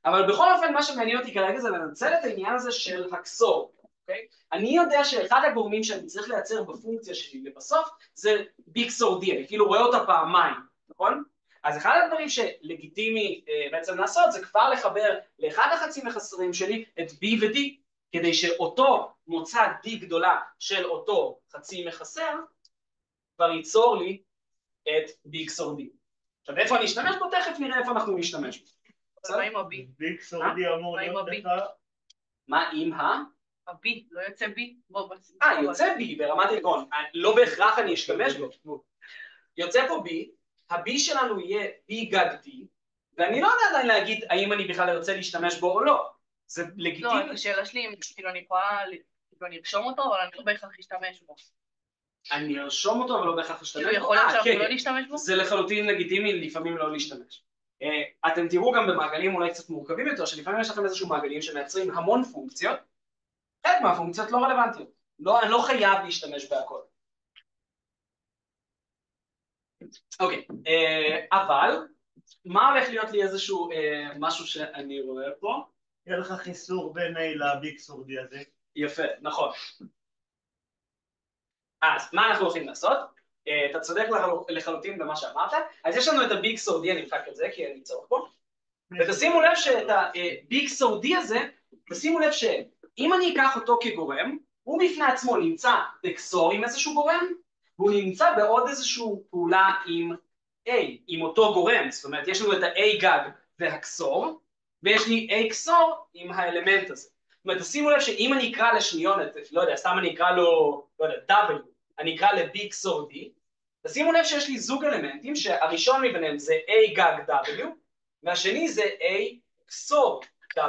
אבל בכל אופן מה שמעניין אותי כרגע זה לנצל את העניין הזה של XOR. אוקיי? אני יודע שאחד הגורמים שאני צריך לייצר בפונקציה שלי לבסוף זה BXOR D, אני כאילו רואה אותה פעמיים, נכון? אז אחד הדברים שלגיטימי בעצם לעשות זה כבר לחבר לאחד החצים החסרים שלי את B ו-D, כדי שאותו מוצא D גדולה של אותו חצי מחסר כבר ייצור לי את BXOR D. עכשיו איפה אני אשתמש בו? תכף נראה איפה אנחנו נשתמש בו. מה עם ה-B? BXOR D אמור מה עם להיות ה-B? לך... מה עם ה-B, לא יוצא B? יוצא B ברמת עיקרון, לא בהכרח אני אשתמש בו. יוצא פה B, ה-B שלנו יהיה B גג D, ואני לא יודע עדיין להגיד האם אני בכלל ארצה להשתמש בו או לא. זה לגיטימי. לא, השאלה שלי אם כאילו אני יכולה, כאילו אני ארשום אותו, אבל אני לא בהכרח אשתמש בו. אני ארשום אותו אבל לא בהכרח אשתמש כאילו בו. יכול להיות שאנחנו כן, לא נשתמש בו? זה לחלוטין לגיטימי, לפעמים לא להשתמש. אתם תראו גם במעגלים אולי קצת מורכבים יותר, שלפעמים יש לכם איזשהו מעגלים שמייצרים המון פונקציות, חלק מהפונקציות לא רלוונטיות. אני לא חייב להשתמש בהכל. אוקיי, אבל מה הולך להיות לי איזשהו משהו שאני רואה פה? יהיה לך חיסור בין A ל-BXOR D הזה. יפה, נכון. אז מה אנחנו הולכים לעשות? אתה צודק לחלוטין במה שאמרת. אז יש לנו את ה-BXOR D, אני אמחק את זה כי אני צורך פה. ותשימו לב שאת ה-BXOR D הזה, תשימו לב שאם אני אקח אותו כגורם, הוא בפני עצמו נמצא ב-XOR עם איזשהו גורם, והוא נמצא בעוד איזשהו פעולה עם A, עם אותו גורם. זאת אומרת, יש לנו את ה-A גג וה-XOR, ויש לי A XOR עם האלמנט הזה. זאת אומרת, תשימו לב שאם אני אקרא לשניון, לא יודע, סתם אני אקרא לו, לא יודע, W, אני אקרא ל-B XOR D, תשימו לב שיש לי זוג אלמנטים שהראשון מביניהם זה A גג W, והשני זה A XOR W.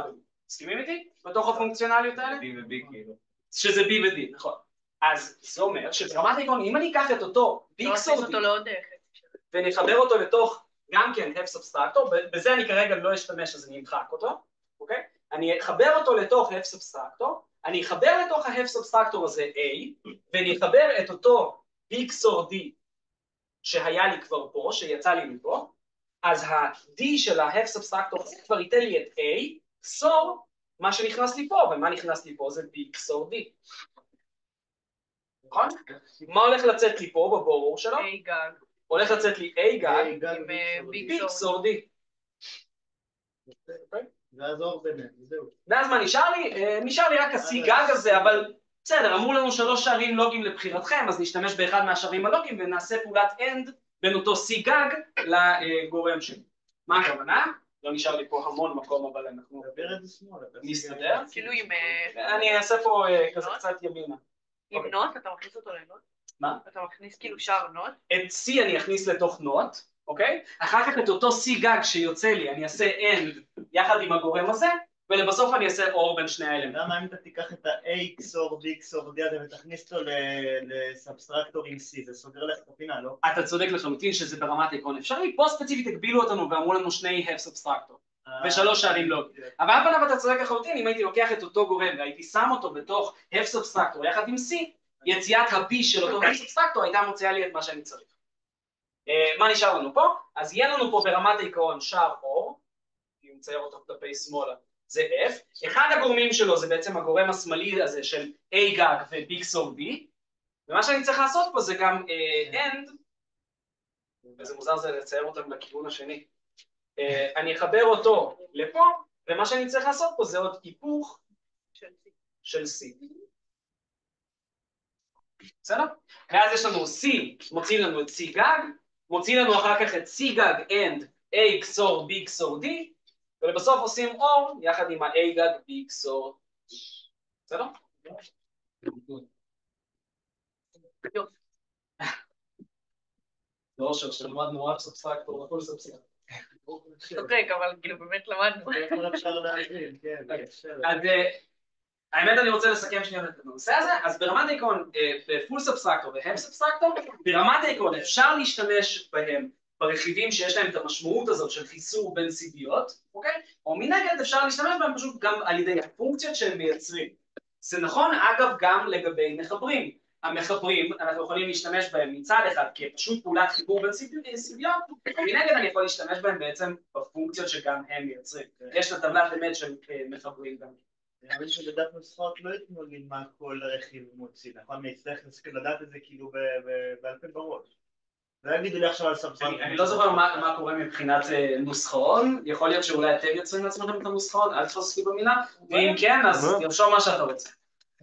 מסכימים איתי? בתוך הפונקציונליות האלה? B ו-B כאילו. שזה B ו-D, נכון. אז זה אומר שברמת העיקרון, אם אני אקח את אותו B לא XOR עושים D, אותו לעוד ונחבר אותו לתוך גם כן F סאבסטרקטור, בזה אני כרגע לא אשתמש אז אני אמחק אותו, אוקיי? אני אחבר אותו לתוך F סאבסטרקטור, אני אחבר לתוך ה-F סאבסטרקטור הזה A, ואני אחבר את אותו BXOR D שהיה לי כבר פה, שיצא לי מפה, אז ה-D של ה-F סאבסטרקטור הזה כבר ייתן לי את A, XOR, מה שנכנס לי פה, ומה נכנס לי פה זה BXOR D. נכון? מה הולך לצאת לי פה בבורור שלו? A גג. הולך לצאת לי A גג עם BXOR D. ואז אור ביניהם, זהו. ואז מה נשאר לי? נשאר לי רק ה-C גג הזה, אבל בסדר, אמרו לנו 3 שערים לוגיים לבחירתכם, אז נשתמש באחד מהשערים הלוגיים ונעשה פעולת AND בין אותו C גג לגורם שלי. מה הכוונה? לא נשאר לי פה המון מקום, אבל אנחנו דבר את זה שמאלה. נסתדר. כאילו עם... אני אעשה פה כזה קצת ימינה. עם נוט, אתה מכניס אותו לנוט? מה? אתה מכניס כאילו שער נוט? את C אני אכניס לתוך נוט, אוקיי? אחר כך את אותו C גג שיוצא לי, אני אעשה AND יחד עם הגורם הזה, ולבסוף אני אעשה OR בין שני האלמנטים. למה אם אתה תיקח את ה-A XOR B XOR D הזה ותכניס אותו לסאבסטרקטור עם C, זה סוגר לך את הפינה, לא? אתה צודק לחלוטין שזה ברמת עקרון אפשרי, פה ספציפית הגבילו אותנו ואמרו לנו שני F סאבסטרקטור, ושלוש שערים לוגיים. אבל על פניו אתה צודק לחלוטין, אם הייתי לוקח את אותו גורם והייתי שם אותו בתוך F סאבסטרקטור יחד עם C, יציאת ה-B של אותו F סאבסטרקטור הייתה מוציאה לי את מה שאני צריך. מה נשאר לנו פה? אז יהיה לנו פה ברמת העיקרון שער אור, אני מצייר אותו כלפי שמאלה, זה F, אחד הגורמים שלו זה בעצם הגורם השמאלי הזה של A גג ו-BXOR D, ומה שאני צריך לעשות פה זה גם AND, וזה מוזר זה לצייר אותם לכיוון השני, אני אחבר אותו לפה, ומה שאני צריך לעשות פה זה עוד היפוך של C. בסדר? ואז יש לנו C, מוציא לנו את C גג, מוציא לנו אחר כך את C גג AND A XOR B XOR D, ולבסוף עושים OR יחד עם ה-A גג B XOR D. בסדר? לא אושר, שלמדנו רק סאבסטרקטור, הכל סאבסטרקטור. צודק, אבל כאילו באמת למדנו. איך אפשר להבין, כן. אז האמת אני רוצה לסכם שנייה את הנושא הזה, אז ברמת העיקרון, בפול סאבסטרקטור והפ סאבסטרקטור, ברמת העיקרון אפשר להשתמש בהם ברכיבים שיש להם את המשמעות הזאת של חיסור בין סיביות, אוקיי? או מנגד אפשר להשתמש בהם פשוט גם על ידי הפונקציות שהם מייצרים. זה נכון אגב גם לגבי מחברים. המחברים, אנחנו יכולים להשתמש בהם מצד אחד כפשוט פעולת חיבור בין סיביות, ומנגד אני יכול להשתמש בהם בעצם בפונקציות שגם הם מייצרים. יש את הטבלת אמת של מחברים גם. אני מבין שבדף נוסחאות לא יתנו לי מה כל רכיב מוציא, נכון? אני אצטרך לדעת את זה כאילו בעל פה בראש. לא יגידו לי עכשיו על סבסטרקטור. אני לא זוכר מה קורה מבחינת נוסחאון, יכול להיות שאולי אתם יוצרים לעצמכם את הנוסחאון, אל תתפוס אותי במילה, ואם כן, אז תרשום מה שאתה רוצה.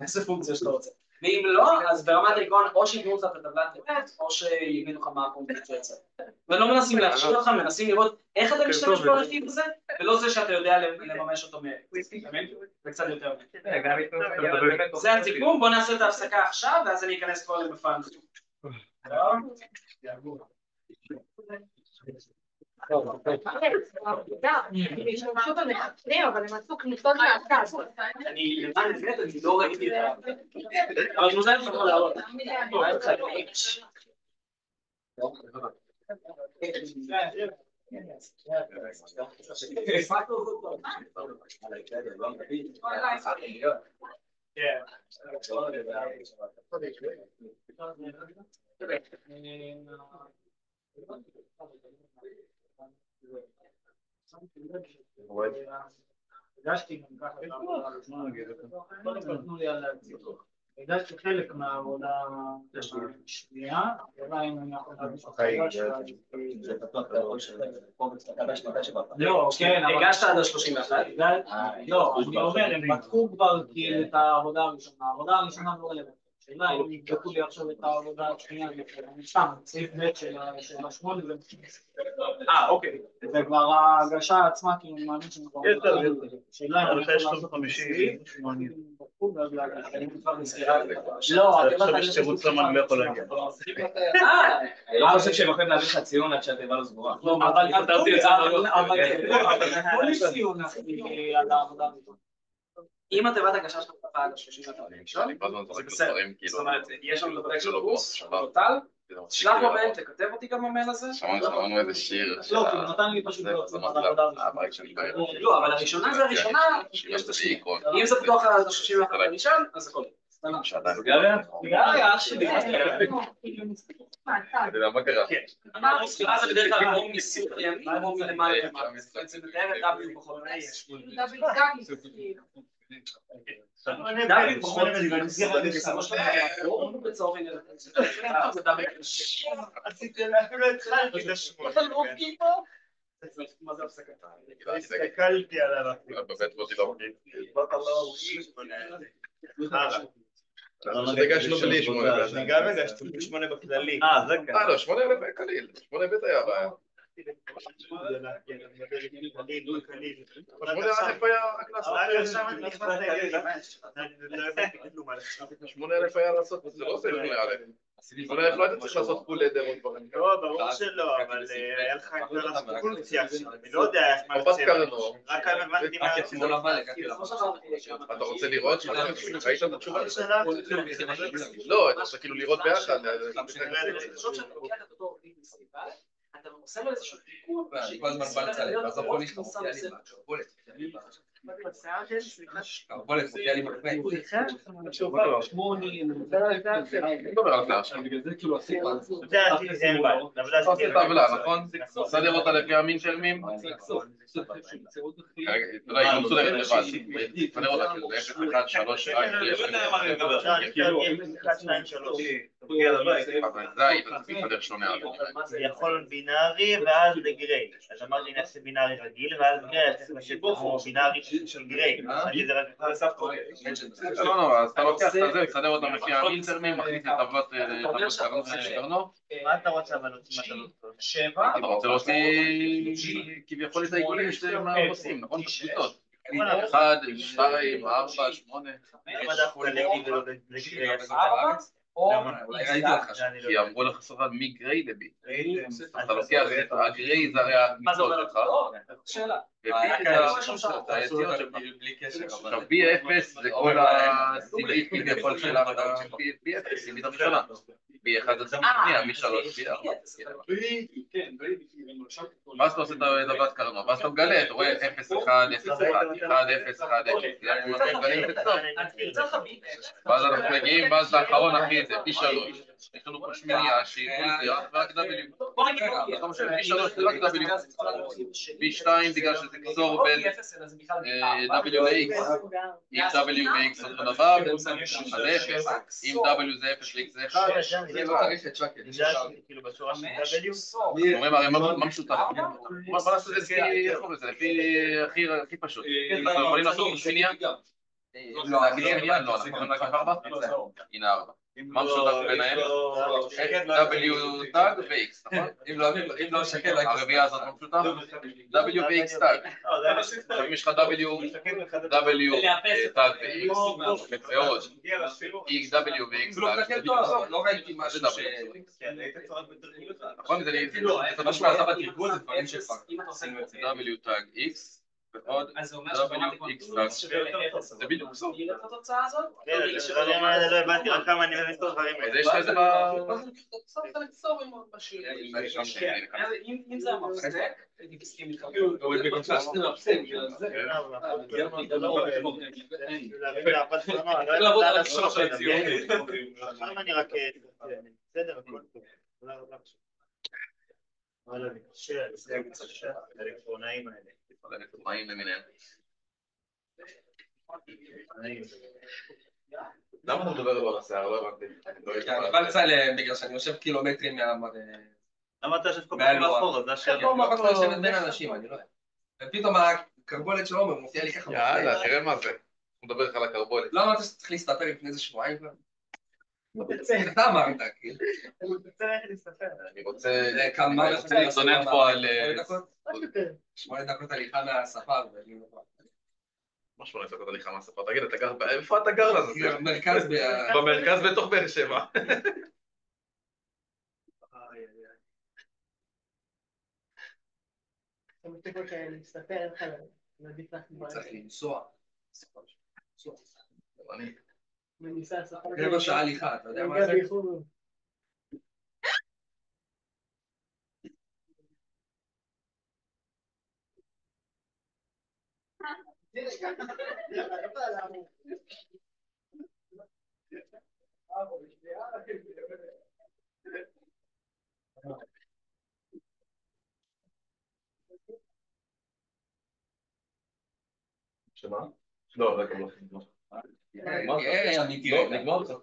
איזה פונקציה שאתה רוצה. ואם לא, אז ברמת העיקרון, או שיתנו לך את הטבלת אמת, או שיגידו לך מה הפונקציה יוצא. ולא מנסים להכשיר אותך, מנסים לראות איך אתה משתמש ברכיב הזה, ולא זה שאתה יודע לממש אותו זה קצת יותר. זה הסיכום, בואו נעשה את ההפסקה עכשיו, ואז אני אכנס כבר למפעל. פשוט המחפשים, אבל הם עשו כניסות מהצד. אני למען האמת, אני לא ראיתי את ה... אבל אני רוצה לפחות להראות. הגשתי גם ככה, תנו לי על הציבור. הגשתי חלק מהעבודה השנייה, אולי אם אני יכול להגיש אותך לא, כן, הגשת עד ה-31. לא, אני אומר, הם בדקו כבר כאילו את העבודה הראשונה, העבודה הראשונה לא רלוונטית. שאלה, אם יבדקו לי עכשיו את העבודה השנייה, אני שם, סעיף ב' של השמונה, אוקיי. זה כבר ההגשה עצמה, כי אני מאמין שאני כבר... שאלה, אבל יש לו 50. לא, אני חושב שתירוץ למה אני לא יכול להגיע. אני לא חושב שהם יכולים להביא לך ציון עד שהתיבה לא סגורה. אבל כל ציון על העבודה הזאת. אם התיבת הגשה שלך תפעה עד ה-31, בסדר. זאת אומרת, יש לנו את של הקורס, טוטל, שלח לו מייל, תכתב אותי גם במייל הזה. שמענו איזה שיר. לא, כי הוא נתן לי פשוט לא על העבודה הזאת. לא, אבל הראשונה זה הראשונה, יש את השנייה. אם זה פתוח עד ה-31 הראשון, אז הכל. אח שלי. מה קרה? הספירה זה בדרך כלל או מסיור ימין או מלמעלה למעלה. זה מתאר את W פחות W פחות בצורך עניין. אפילו התחלתי לשמוע. מה זה הפסקה? הסתכלתי עליו. בבית בוטי לא מגיע. הגשנו בלי 8. אני גם הגשתי בלי 8 בכללי. זה כאן. לא, 8 בקליל. 8 בית היה בעיה. 8 אלף היה הקנס. 8 אלף היה לעשות, זה לא עושה 8 אלף. 8 אלף לא היית צריך לעשות פול לדר או דברים. לא, ברור שלא, אבל היה לך את הפונקציה. אני לא יודע איך מה יוצא. רק הבנתי מה יוצא. אתה רוצה לראות? ראית את התשובה? לא, אתה רוצה כאילו לראות ביחד. אתה עושה לו איזשהו תיקון, כל הזמן בא לצלם, ואז הפולית מופיע לי הפולית מופיע לי בפני. בגלל זה כאילו עשית טבלה, נכון? סדר אותה לפי המין של מים? לא, היא לא מסודרת לבד. סדר אותה כאילו, 0, 1, 3, 2, 3. אבל זה היית מסדר שונה. זה יכול בינארי ואז לגריי. אז אמרתי נעשה בינארי רגיל ואז גריי צריך לשבת כמו בינארי של גריי. לא, אז אתה לוקח את זה, מסדר אותה לפי המין של מים, מכניס את טבלת קרנו. מה אתה רוצה אבל להוציא מה אתה לא 7. אתה רוצה להוציא כביכול את העיגולים שאתם עושים, נכון? את הקבוצות. 1, 2, 4, 8. למה דווקא לגריי ולא לגריי? אולי ראיתי אותך שם. כי אמרו לך סופת מגריי לבי. אתה לוקח את הגריי, זה הרי המקצות שלך. שאלה. בלי קשר. עכשיו B0 זה כל הסיבית כביכול של העבודה של B0, סיבית הראשונה. B1 זה סיבית שנייה, B3 B4. ואז אתה עושה את הדבת קרנו, ואז אתה מגלה, אתה רואה 0, 1, 0, 1, 1, 0, 1, 0. ואז אנחנו מגיעים, ואז לאחרון אחי את זה, B3. יש לנו פה שמינייה שהיא זה רק W. לא משנה, B3 זה רק W. B2 בגלל שזה קצור בין W ל-X. אם W ו-X אותו דבר, אז 0. אם W זה 0 ו-X זה 1. זה לא צריך את שקל. כאילו בצורה של W. אומרים הרי מה משותף? בוא נעשה את זה לפי הכי פשוט. אנחנו יכולים לעשות שמינייה? להגיד שמינייה? לא, אנחנו יכולים להגיד 4? הנה 4. מה משותף ביניהם? W טאג ו-X, נכון? אם לא שקל, הרביעה הזאת מה משותף? W ו-X טאג. עכשיו אם יש לך W טאג ו-X, ועוד W ו-X טאג, לא ראיתי משהו ש... נכון? זה משהו עשה בתרגול, זה דברים שפק. W טאג X ועוד WX טאג. זה בדיוק סוף. לא הבנתי רק כמה אני מבין את הדברים אז האלה. יש לך את זה אם זה המפסק, אני מסכים איתך. עכשיו אני רק... בסדר, הכל טוב. אבל אני קשה, זה קצת האלקטרונאים האלה. אלקטרונאים למיניהם. למה אתה מדבר על השיער? לא הבנתי. אני בא לצלם בגלל שאני יושב קילומטרים למה אתה יושב כל כך מאחור? זה השאלה. לא מאחור לשבת בין אנשים, אני לא יודע. ופתאום הקרבולת של עומר מופיע לי ככה. יאללה, תראה מה זה. הוא מדבר לך על הקרבולת. לא אמרת שצריך להסתתר לפני איזה שבועיים כבר? אתה אמרת, כאילו. אני רוצה... כמה להתלונן פה על... 8 דקות הליכה מהספר. מה 8 דקות הליכה מהספר? תגיד, אתה גר... איפה אתה גר לזה? במרכז במרכז בתוך באר שבע. צריך לנסוע. אני... רבע שעה הליכה, אתה יודע מה זה? שמה? לא, רגע, לא. נגמר אותך.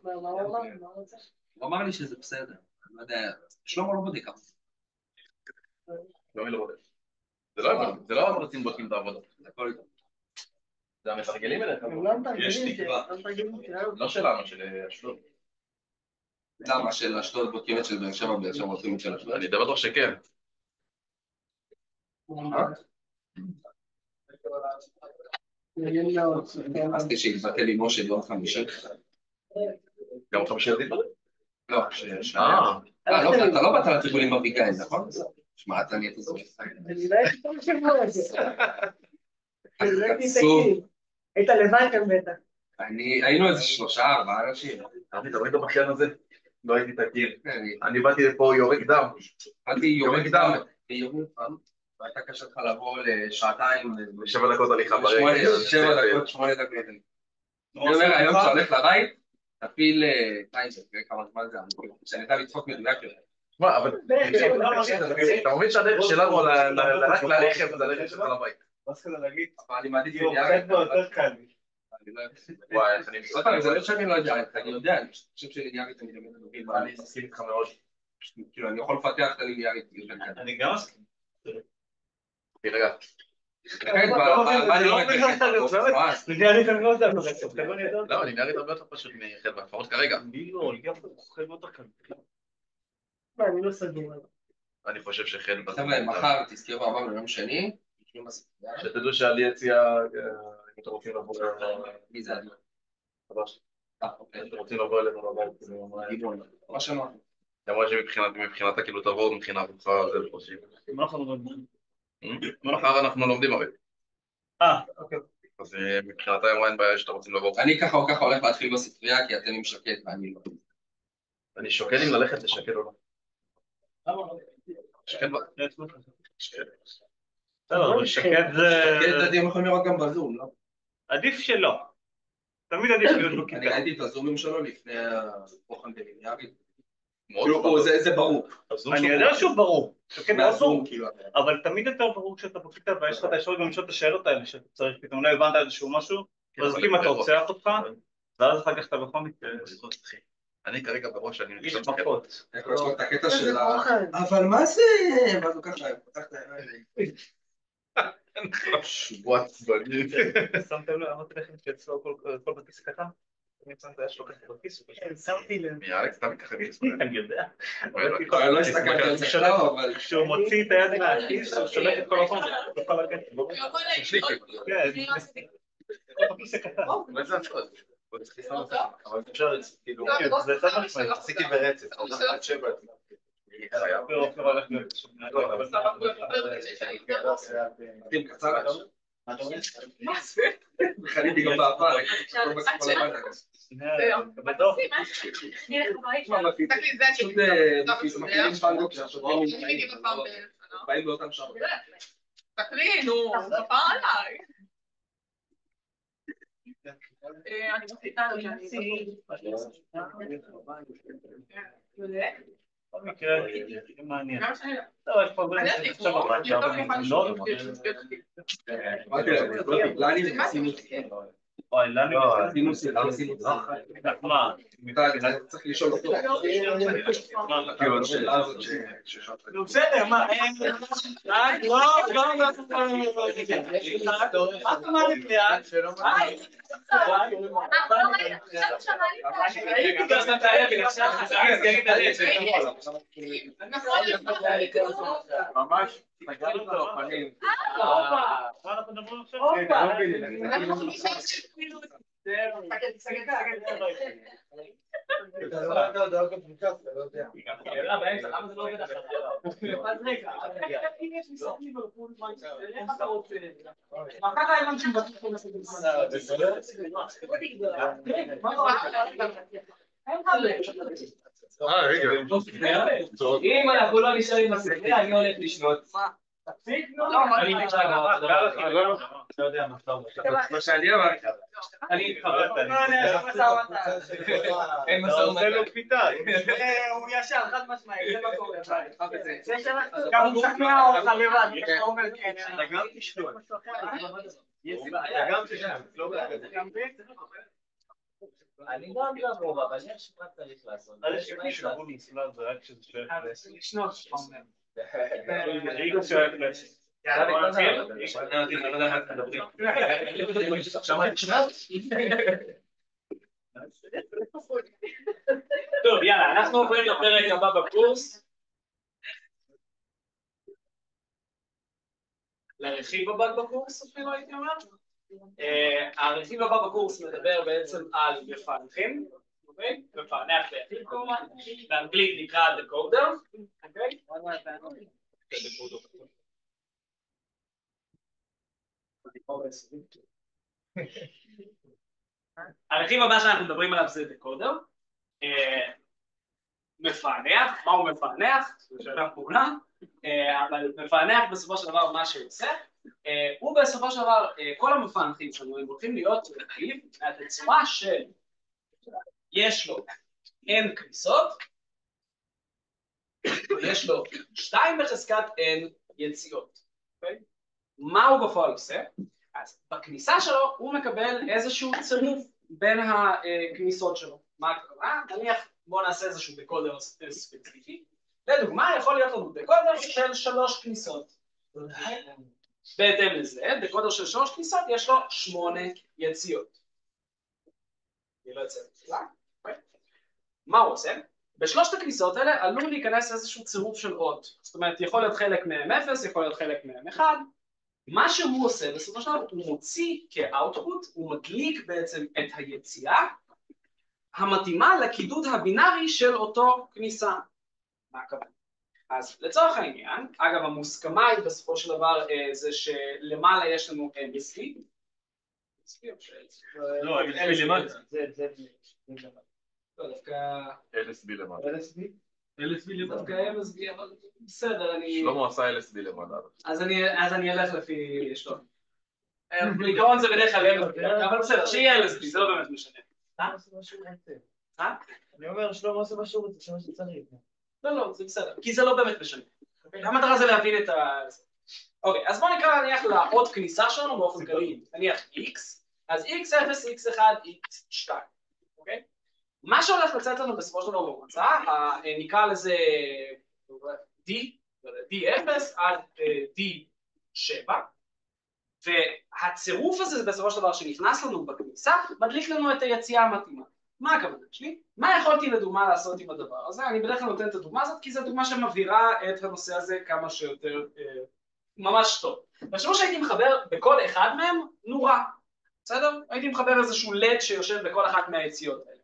הוא אמר לי שזה בסדר, אני לא יודע, שלמה לא בודק ככה. לא, מי לא בודק. זה לא המרצים בודקים את העבודה. זה המתרגלים אליך. יש תקווה. לא שלנו, של אשדוד. למה של אשדוד בודקים את של באר שבע, באר שבע בודקים את של אשדוד? אני די בטוח שכן. אז כשהתבטל לי משה ביום חמישי. גם חמישי ילדים? לא, אתה לא באת לטיפולים בביקאים, נכון? שמע, אתה נהיית זו. היית לבד כאן בטח. היינו איזה 3-4 אנשים. אני תמיד במחשן הזה. לא הייתי תקיר. אני באתי לפה יורק דם. באתי יורק דם. והייתה קשה לך לבוא לשעתיים. 7 דקות הליכה ברגע. 8 דקות. אני אומר, היום שהולך לבית, תפיל טיימר, תראה כמה זמן זה, שאני יודע לצחוק מדויק יותר. מה, אבל... אתה מבין שהדרך שלנו ללכת לרכב זה הדרך שלך לבית. אבל אני מעדיף ידיעה. וואי, איך אני מסתכל. זה לא שאני לא יודע, אני יודע, אני חושב שליניארית אני באמת מבין. אני מסכים איתך מאוד. כאילו, אני יכול לפתח את הליניארית. אני גם מסכים. תירגע. לא, ליניארית הרבה יותר פשוט מחדווה, לפחות כרגע. אני לא סגור. אני חושב שחדווה... חבר'ה, מחר תזכרו עבר ביום שני. שתדעו שעלי יציאה, אם אתם רוצים לבוא... מי זה? חדש. אתם רוצים לבוא אלינו לבית. מה שמעת? למרות שמבחינתה כאילו תבואו מבחינה רוחך זה לפושים. מה אנחנו לומדים? מחר אנחנו לומדים הרי. אוקיי. אז מבחינתה אין בעיה שאתם רוצים לבוא. אני ככה או ככה הולך להתחיל בספרייה כי אתם עם שקט ואני לא. אני שוקל אם ללכת לשקט או לא. שקט בה. אבל שקט זה... שקט אתם יכולים לראות גם בזום, לא? עדיף שלא. תמיד עדיף להיות בכיתה. אני ראיתי את הזומים שלו לפני הבוחן בליניארית. זה ברור. אני יודע שהוא ברור, זה מאוד ברור, אבל תמיד יותר ברור כשאתה בכיתה ויש לך את האפשרות גם לשאול את השאלות האלה שאתה צריך, פתאום לא הבנת איזשהו משהו, אז אם אתה רוצח אותך, ואז אחר כך אתה בכל מקרה. אני כרגע בראש, אני יש מכות. יש לו את הקטע של אבל מה זה? ואז הוא ככה, פותח את העיניים. שבוע עצבני. שמתם לב, אמרתי לכם שאצלו כל בכיס קטן? אני שמתי יש לו ככה בכיס. שמתי לב. אלכס, אתה מתכחד את אני יודע. לא הסתכלתי על זה שלו, אבל... כשהוא מוציא את היד מהכיס, הוא שולט את כל החום. כל הקטע. כל בכיס הקטן. מה זה הצחוק? אבל אפשר, כאילו, זה חד משמעית. עשיתי ברצף, עד 7. חניתי גם בעבר, באים באותם שם. תקריא, נו, כפר עליי. אני מחליטה לו שאני... בכל מקרה, זה מעניין. טוב, יש פה דברים שאני חושב על זה, אבל אמרתי להם, לאני עשינו אוי, לנו מה? צריך לשאול אותו. כאילו, השאלה הזאת נו בסדר, מה? לא, מה את אומרת לי? הייתי גם שנתיים עכשיו חזרתי סגרית הלב. ממש, סגרנו לו פנים. מה אנחנו מדברים עכשיו? אם אנחנו לא נשארים בספרייה, אני הולך לשנות. תפסיק? אני לא יודע מה אתה אומר. מה שאני אמרתי. אני חבר. אין מסע ומתן. הוא ישר, חד משמעי, זה מה קורה. גם הוא משכנע אותך לבד. אתה גם תשתות. אתה גם תשתות. אני גם גרוע, אבל יש מה צריך לעשות. יש מישהו שהוא נסלל זה רק שזה שואף לסי. לשנות. ריגו שואף לסי. טוב, יאללה, אנחנו עוברים לפרק הבא בקורס. לרכיב הבא בקורס, אפילו הייתי אומר. הרכיב הבא בקורס מדבר בעצם על מפענחים, אוקיי? מפענח ביחיד כמובן, באנגלית נקרא decoder, אוקיי? הרכיב הבא שאנחנו מדברים עליו זה decoder, מפענח, מה הוא מפענח? זו שאלה פעולה, אבל מפענח בסופו של דבר מה שהוא עושה, הוא בסופו של דבר, כל המפענחים שלנו הם הולכים להיות רכיב מהתצורה של יש לו n כניסות, ויש לו 2 בחזקת n יציאות. מה הוא בפועל עושה? אז בכניסה שלו הוא מקבל איזשהו צירוף בין הכניסות שלו. מה הכוונה? נניח בואו נעשה איזשהו דקודר ספציפי. לדוגמה יכול להיות לנו דקודר של 3 כניסות. בהתאם לזה, דקודר של 3 כניסות יש לו 8 יציאות. אני לא אצא בתחילה. מה הוא עושה? בשלושת הכניסות האלה עלול להיכנס איזשהו צירוף של אות. זאת אומרת, יכול להיות חלק מהם 0, יכול להיות חלק מהם 1. מה שהוא עושה, בסופו של דבר, הוא מוציא כאוטפוט, הוא מדליק בעצם את היציאה המתאימה לקידוד הבינארי של אותו כניסה. מה הכוונה? אז לצורך העניין, אגב, המוסכמה היא בסופו של דבר זה שלמעלה יש לנו MSV. לא, MSV למעלה. לא, דווקא... LSB למעלה. LSB למעלה. דווקא MSV, אבל בסדר, אני... שלמה עשה LSB למעלה. אז אני אלך לפי שלום. בעיקרון זה בדרך כלל LSB, אבל בסדר, שיהיה LSB, זה לא באמת משנה. אני אומר, שלמה עושה מה שהוא רוצה, שמה שצריך. לא, זה בסדר, כי זה לא באמת משנה. המטרה זה להבין את ה... אוקיי, אז בואו נקרא נניח לעוד כניסה שלנו באופן כללי, נניח x, אז x0, x1, x2, אוקיי? מה שהולך לצאת לנו בסופו של דבר במוצא, נקרא לזה d0 עד d7, והצירוף הזה בסופו של דבר שנכנס לנו בכניסה, מדליק לנו את היציאה המתאימה. מה הכוונה שלי? מה יכולתי לדוגמה לעשות עם הדבר הזה? אני בדרך כלל נותן את הדוגמה הזאת, כי זו דוגמה שמבהירה את הנושא הזה כמה שיותר ממש טוב. תחשבו שהייתי מחבר בכל אחד מהם נורה, בסדר? הייתי מחבר איזשהו לד שיושב בכל אחת מהיציאות האלה.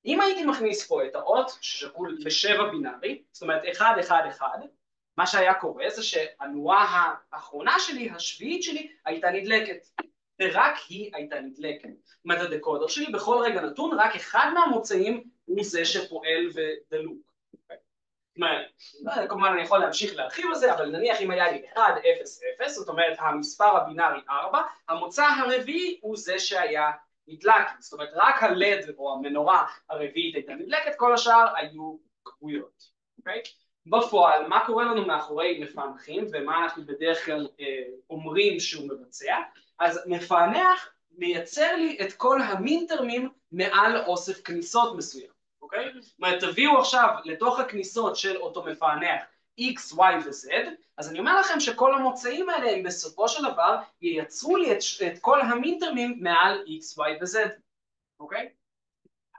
אם הייתי מכניס פה את האות ששקול ב7 בינארי, זאת אומרת 1, 1, 1, מה שהיה קורה זה שהנורה האחרונה שלי, השביעית שלי, הייתה נדלקת. ורק היא הייתה נדלקת. זאת אומרת, הדקודר שלי בכל רגע נתון, רק אחד מהמוצאים הוא זה שפועל ודלוק. זאת אומרת, כמובן אני יכול להמשיך להרחיב על זה, אבל נניח אם היה לי 1, 0, 0, זאת אומרת המספר הבינארי 4, המוצא הרביעי הוא זה שהיה נדלק. זאת אומרת, רק הלד או המנורה הרביעית הייתה נדלקת, כל השאר היו כבויות. אוקיי? בפועל, מה קורה לנו מאחורי מפענחים, ומה אנחנו בדרך כלל אומרים שהוא מבצע? אז מפענח מייצר לי את כל המינטרמים מעל אוסף כניסות מסוים, אוקיי? זאת אומרת, תביאו עכשיו לתוך הכניסות של אותו מפענח X, Y ו-Z, אז אני אומר לכם שכל המוצאים האלה הם בסופו של דבר ייצרו לי את כל המינטרמים מעל X, Y ו-Z, אוקיי?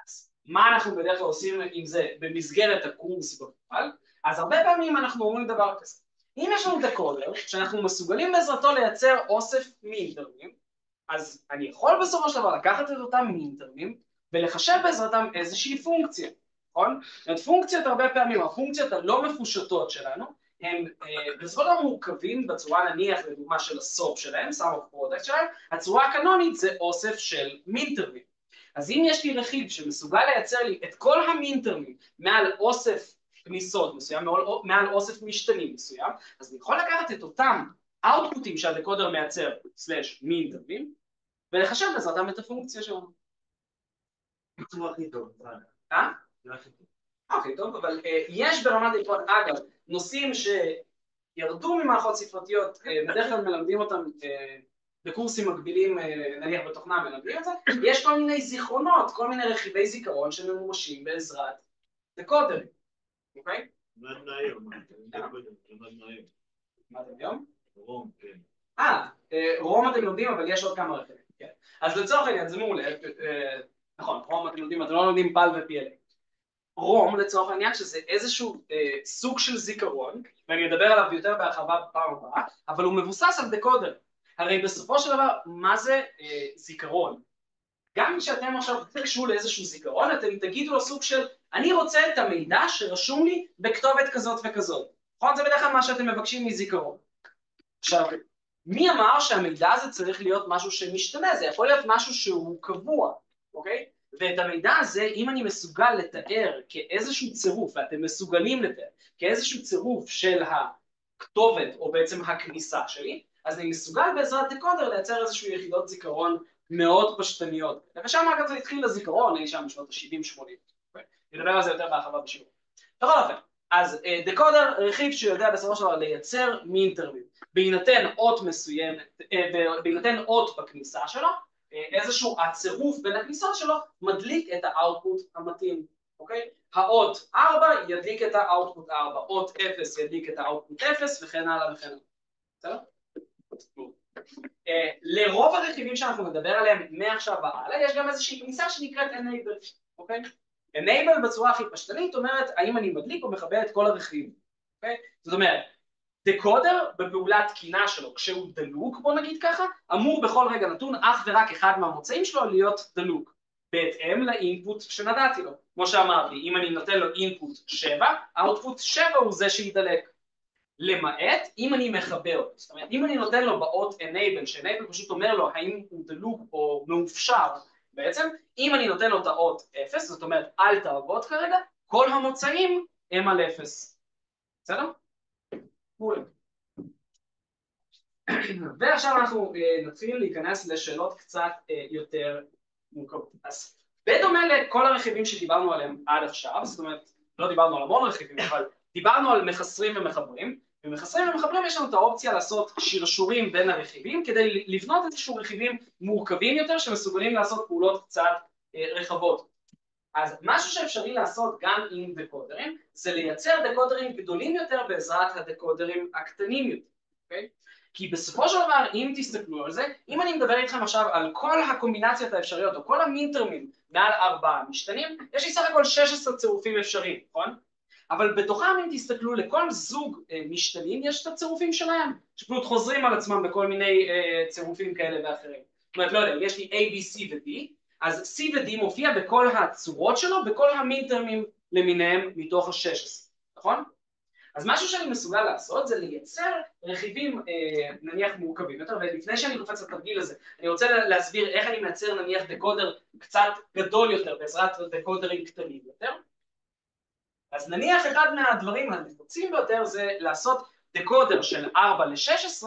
אז מה אנחנו בדרך כלל עושים עם זה במסגרת הקורס בפועל? אז הרבה פעמים אנחנו אומרים דבר כזה. אם יש לנו דקודר שאנחנו מסוגלים בעזרתו לייצר אוסף מינטרמים, אז אני יכול בסופו של דבר לקחת את אותם מינטרמים ולחשב בעזרתם איזושהי פונקציה, נכון? את פונקציות הרבה פעמים, הפונקציות הלא מפושטות שלנו, הם בסופו של דבר מורכבים בצורה נניח לדוגמה של הסוף שלהם, sum of product שלהם, הצורה הקנונית זה אוסף של מינטרמים. אז אם יש לי רכיב שמסוגל לייצר לי את כל המינטרמים מעל אוסף כניסות מסוים, מעל אוסף משתנים מסוים, אז אני יכול לקחת את אותם אאוטפוטים שהדקודר מייצר סלש מינטרמים, ולחשב בעזרתם את הפונקציה שלנו. זה הכי טוב. זה הכי טוב. אוקיי, טוב, אבל יש ברמת העיקרון, אגב, נושאים שירדו ממערכות ספרתיות, בדרך כלל מלמדים אותם בקורסים מקבילים, נניח בתוכנה מלמדים את זה, יש כל מיני זיכרונות, כל מיני רכיבי זיכרון שממומשים בעזרת דקודרים. אוקיי? למדנו היום. מה אתם היום? רום, כן. רום אתם לומדים, אבל יש עוד כמה רכיבים. אז לצורך העניין, זה מעולה. נכון, רום אתם לומדים, אתם לא לומדים פל ופיילה. רום, לצורך העניין, שזה איזשהו סוג של זיכרון, ואני אדבר עליו יותר בהרחבה בפעם הבאה, אבל הוא מבוסס על דקודר. הרי בסופו של דבר, מה זה זיכרון? גם כשאתם עכשיו תקשו לאיזשהו זיכרון, אתם תגידו לו סוג של, אני רוצה את המידע שרשום לי בכתובת כזאת וכזאת. נכון? זה בדרך כלל מה שאתם מבקשים מזיכרון. עכשיו, מי אמר שהמידע הזה צריך להיות משהו שמשתנה? זה יכול להיות משהו שהוא קבוע, אוקיי? ואת המידע הזה, אם אני מסוגל לתאר כאיזשהו צירוף, ואתם מסוגלים לתאר כאיזשהו צירוף של הכתובת, או בעצם הכניסה שלי, אז אני מסוגל בעזרת דקודר לייצר איזשהו יחידות זיכרון מאוד פשטניות. ושם אגב זה התחיל לזיכרון, אי שם בשנות ה-70-80. נדבר על זה יותר בהרחבה בשיעור. בכל אופן, אז דקודר רכיב שיודע בסופו של דבר לייצר מינטרמים, בהינתן אות מסוימת, בהינתן אות בכניסה שלו, איזשהו הצירוף בין הכניסות שלו מדליק את האוטפוט המתאים, אוקיי? האות 4 ידליק את האוטפוט 4, אות 0 ידליק את האוטפוט 0 וכן הלאה וכן הלאה. בסדר? לרוב הרכיבים שאנחנו נדבר עליהם מעכשיו והלאה, יש גם איזושהי כניסה שנקראת enable, אוקיי? enable בצורה הכי פשטנית אומרת האם אני מדליק או מכבה את כל הרכיבים, אוקיי? זאת אומרת, דקודר בפעולת תקינה שלו, כשהוא דלוק, בוא נגיד ככה, אמור בכל רגע נתון אך ורק אחד מהמוצאים שלו להיות דלוק, בהתאם לאינפוט שנדעתי לו. כמו שאמרתי, אם אני נותן לו אינפוט 7, האוטפוט 7 הוא זה שידלק. למעט אם אני מכבה אותו, זאת אומרת, אם אני נותן לו באות enable, ש-enable פשוט אומר לו האם הוא דלוק או מאופשר, בעצם, אם אני נותן לו את האות 0, זאת אומרת, אל תעבוד כרגע, כל המוצאים הם על 0. בסדר? מעולה. ועכשיו אנחנו נתחיל להיכנס לשאלות קצת יותר מורכבות. אז בדומה לכל הרכיבים שדיברנו עליהם עד עכשיו, זאת אומרת, לא דיברנו על המון רכיבים, אבל דיברנו על מחסרים ומחברים, במחסרים ומחברים יש לנו את האופציה לעשות שרשורים בין הרכיבים, כדי לבנות איזשהו רכיבים מורכבים יותר, שמסוגלים לעשות פעולות קצת רחבות. אז משהו שאפשרי לעשות גם עם דקודרים, זה לייצר דקודרים גדולים יותר בעזרת הדקודרים הקטנים יותר, אוקיי? כי בסופו של דבר, אם תסתכלו על זה, אם אני מדבר איתכם עכשיו על כל הקומבינציות האפשריות, או כל המינטרמים מעל 4 משתנים, יש לי סך הכל 16 צירופים אפשריים, נכון? אבל בתוכם אם תסתכלו לכל זוג משתנים, יש את הצירופים שלהם, שפשוט חוזרים על עצמם בכל מיני צירופים כאלה ואחרים. זאת אומרת, לא יודע, יש לי A, B, C ו-D, אז C ו-D מופיע בכל הצורות שלו, בכל המינטרמים למיניהם מתוך ה-16, נכון? אז משהו שאני מסוגל לעשות זה לייצר רכיבים נניח מורכבים יותר, ולפני שאני קופץ לתרגיל הזה, אני רוצה להסביר איך אני מייצר נניח דקודר קצת גדול יותר, בעזרת דקודרים קטנים יותר. אז נניח אחד מהדברים הנפוצים ביותר זה לעשות דקודר של 4 ל-16,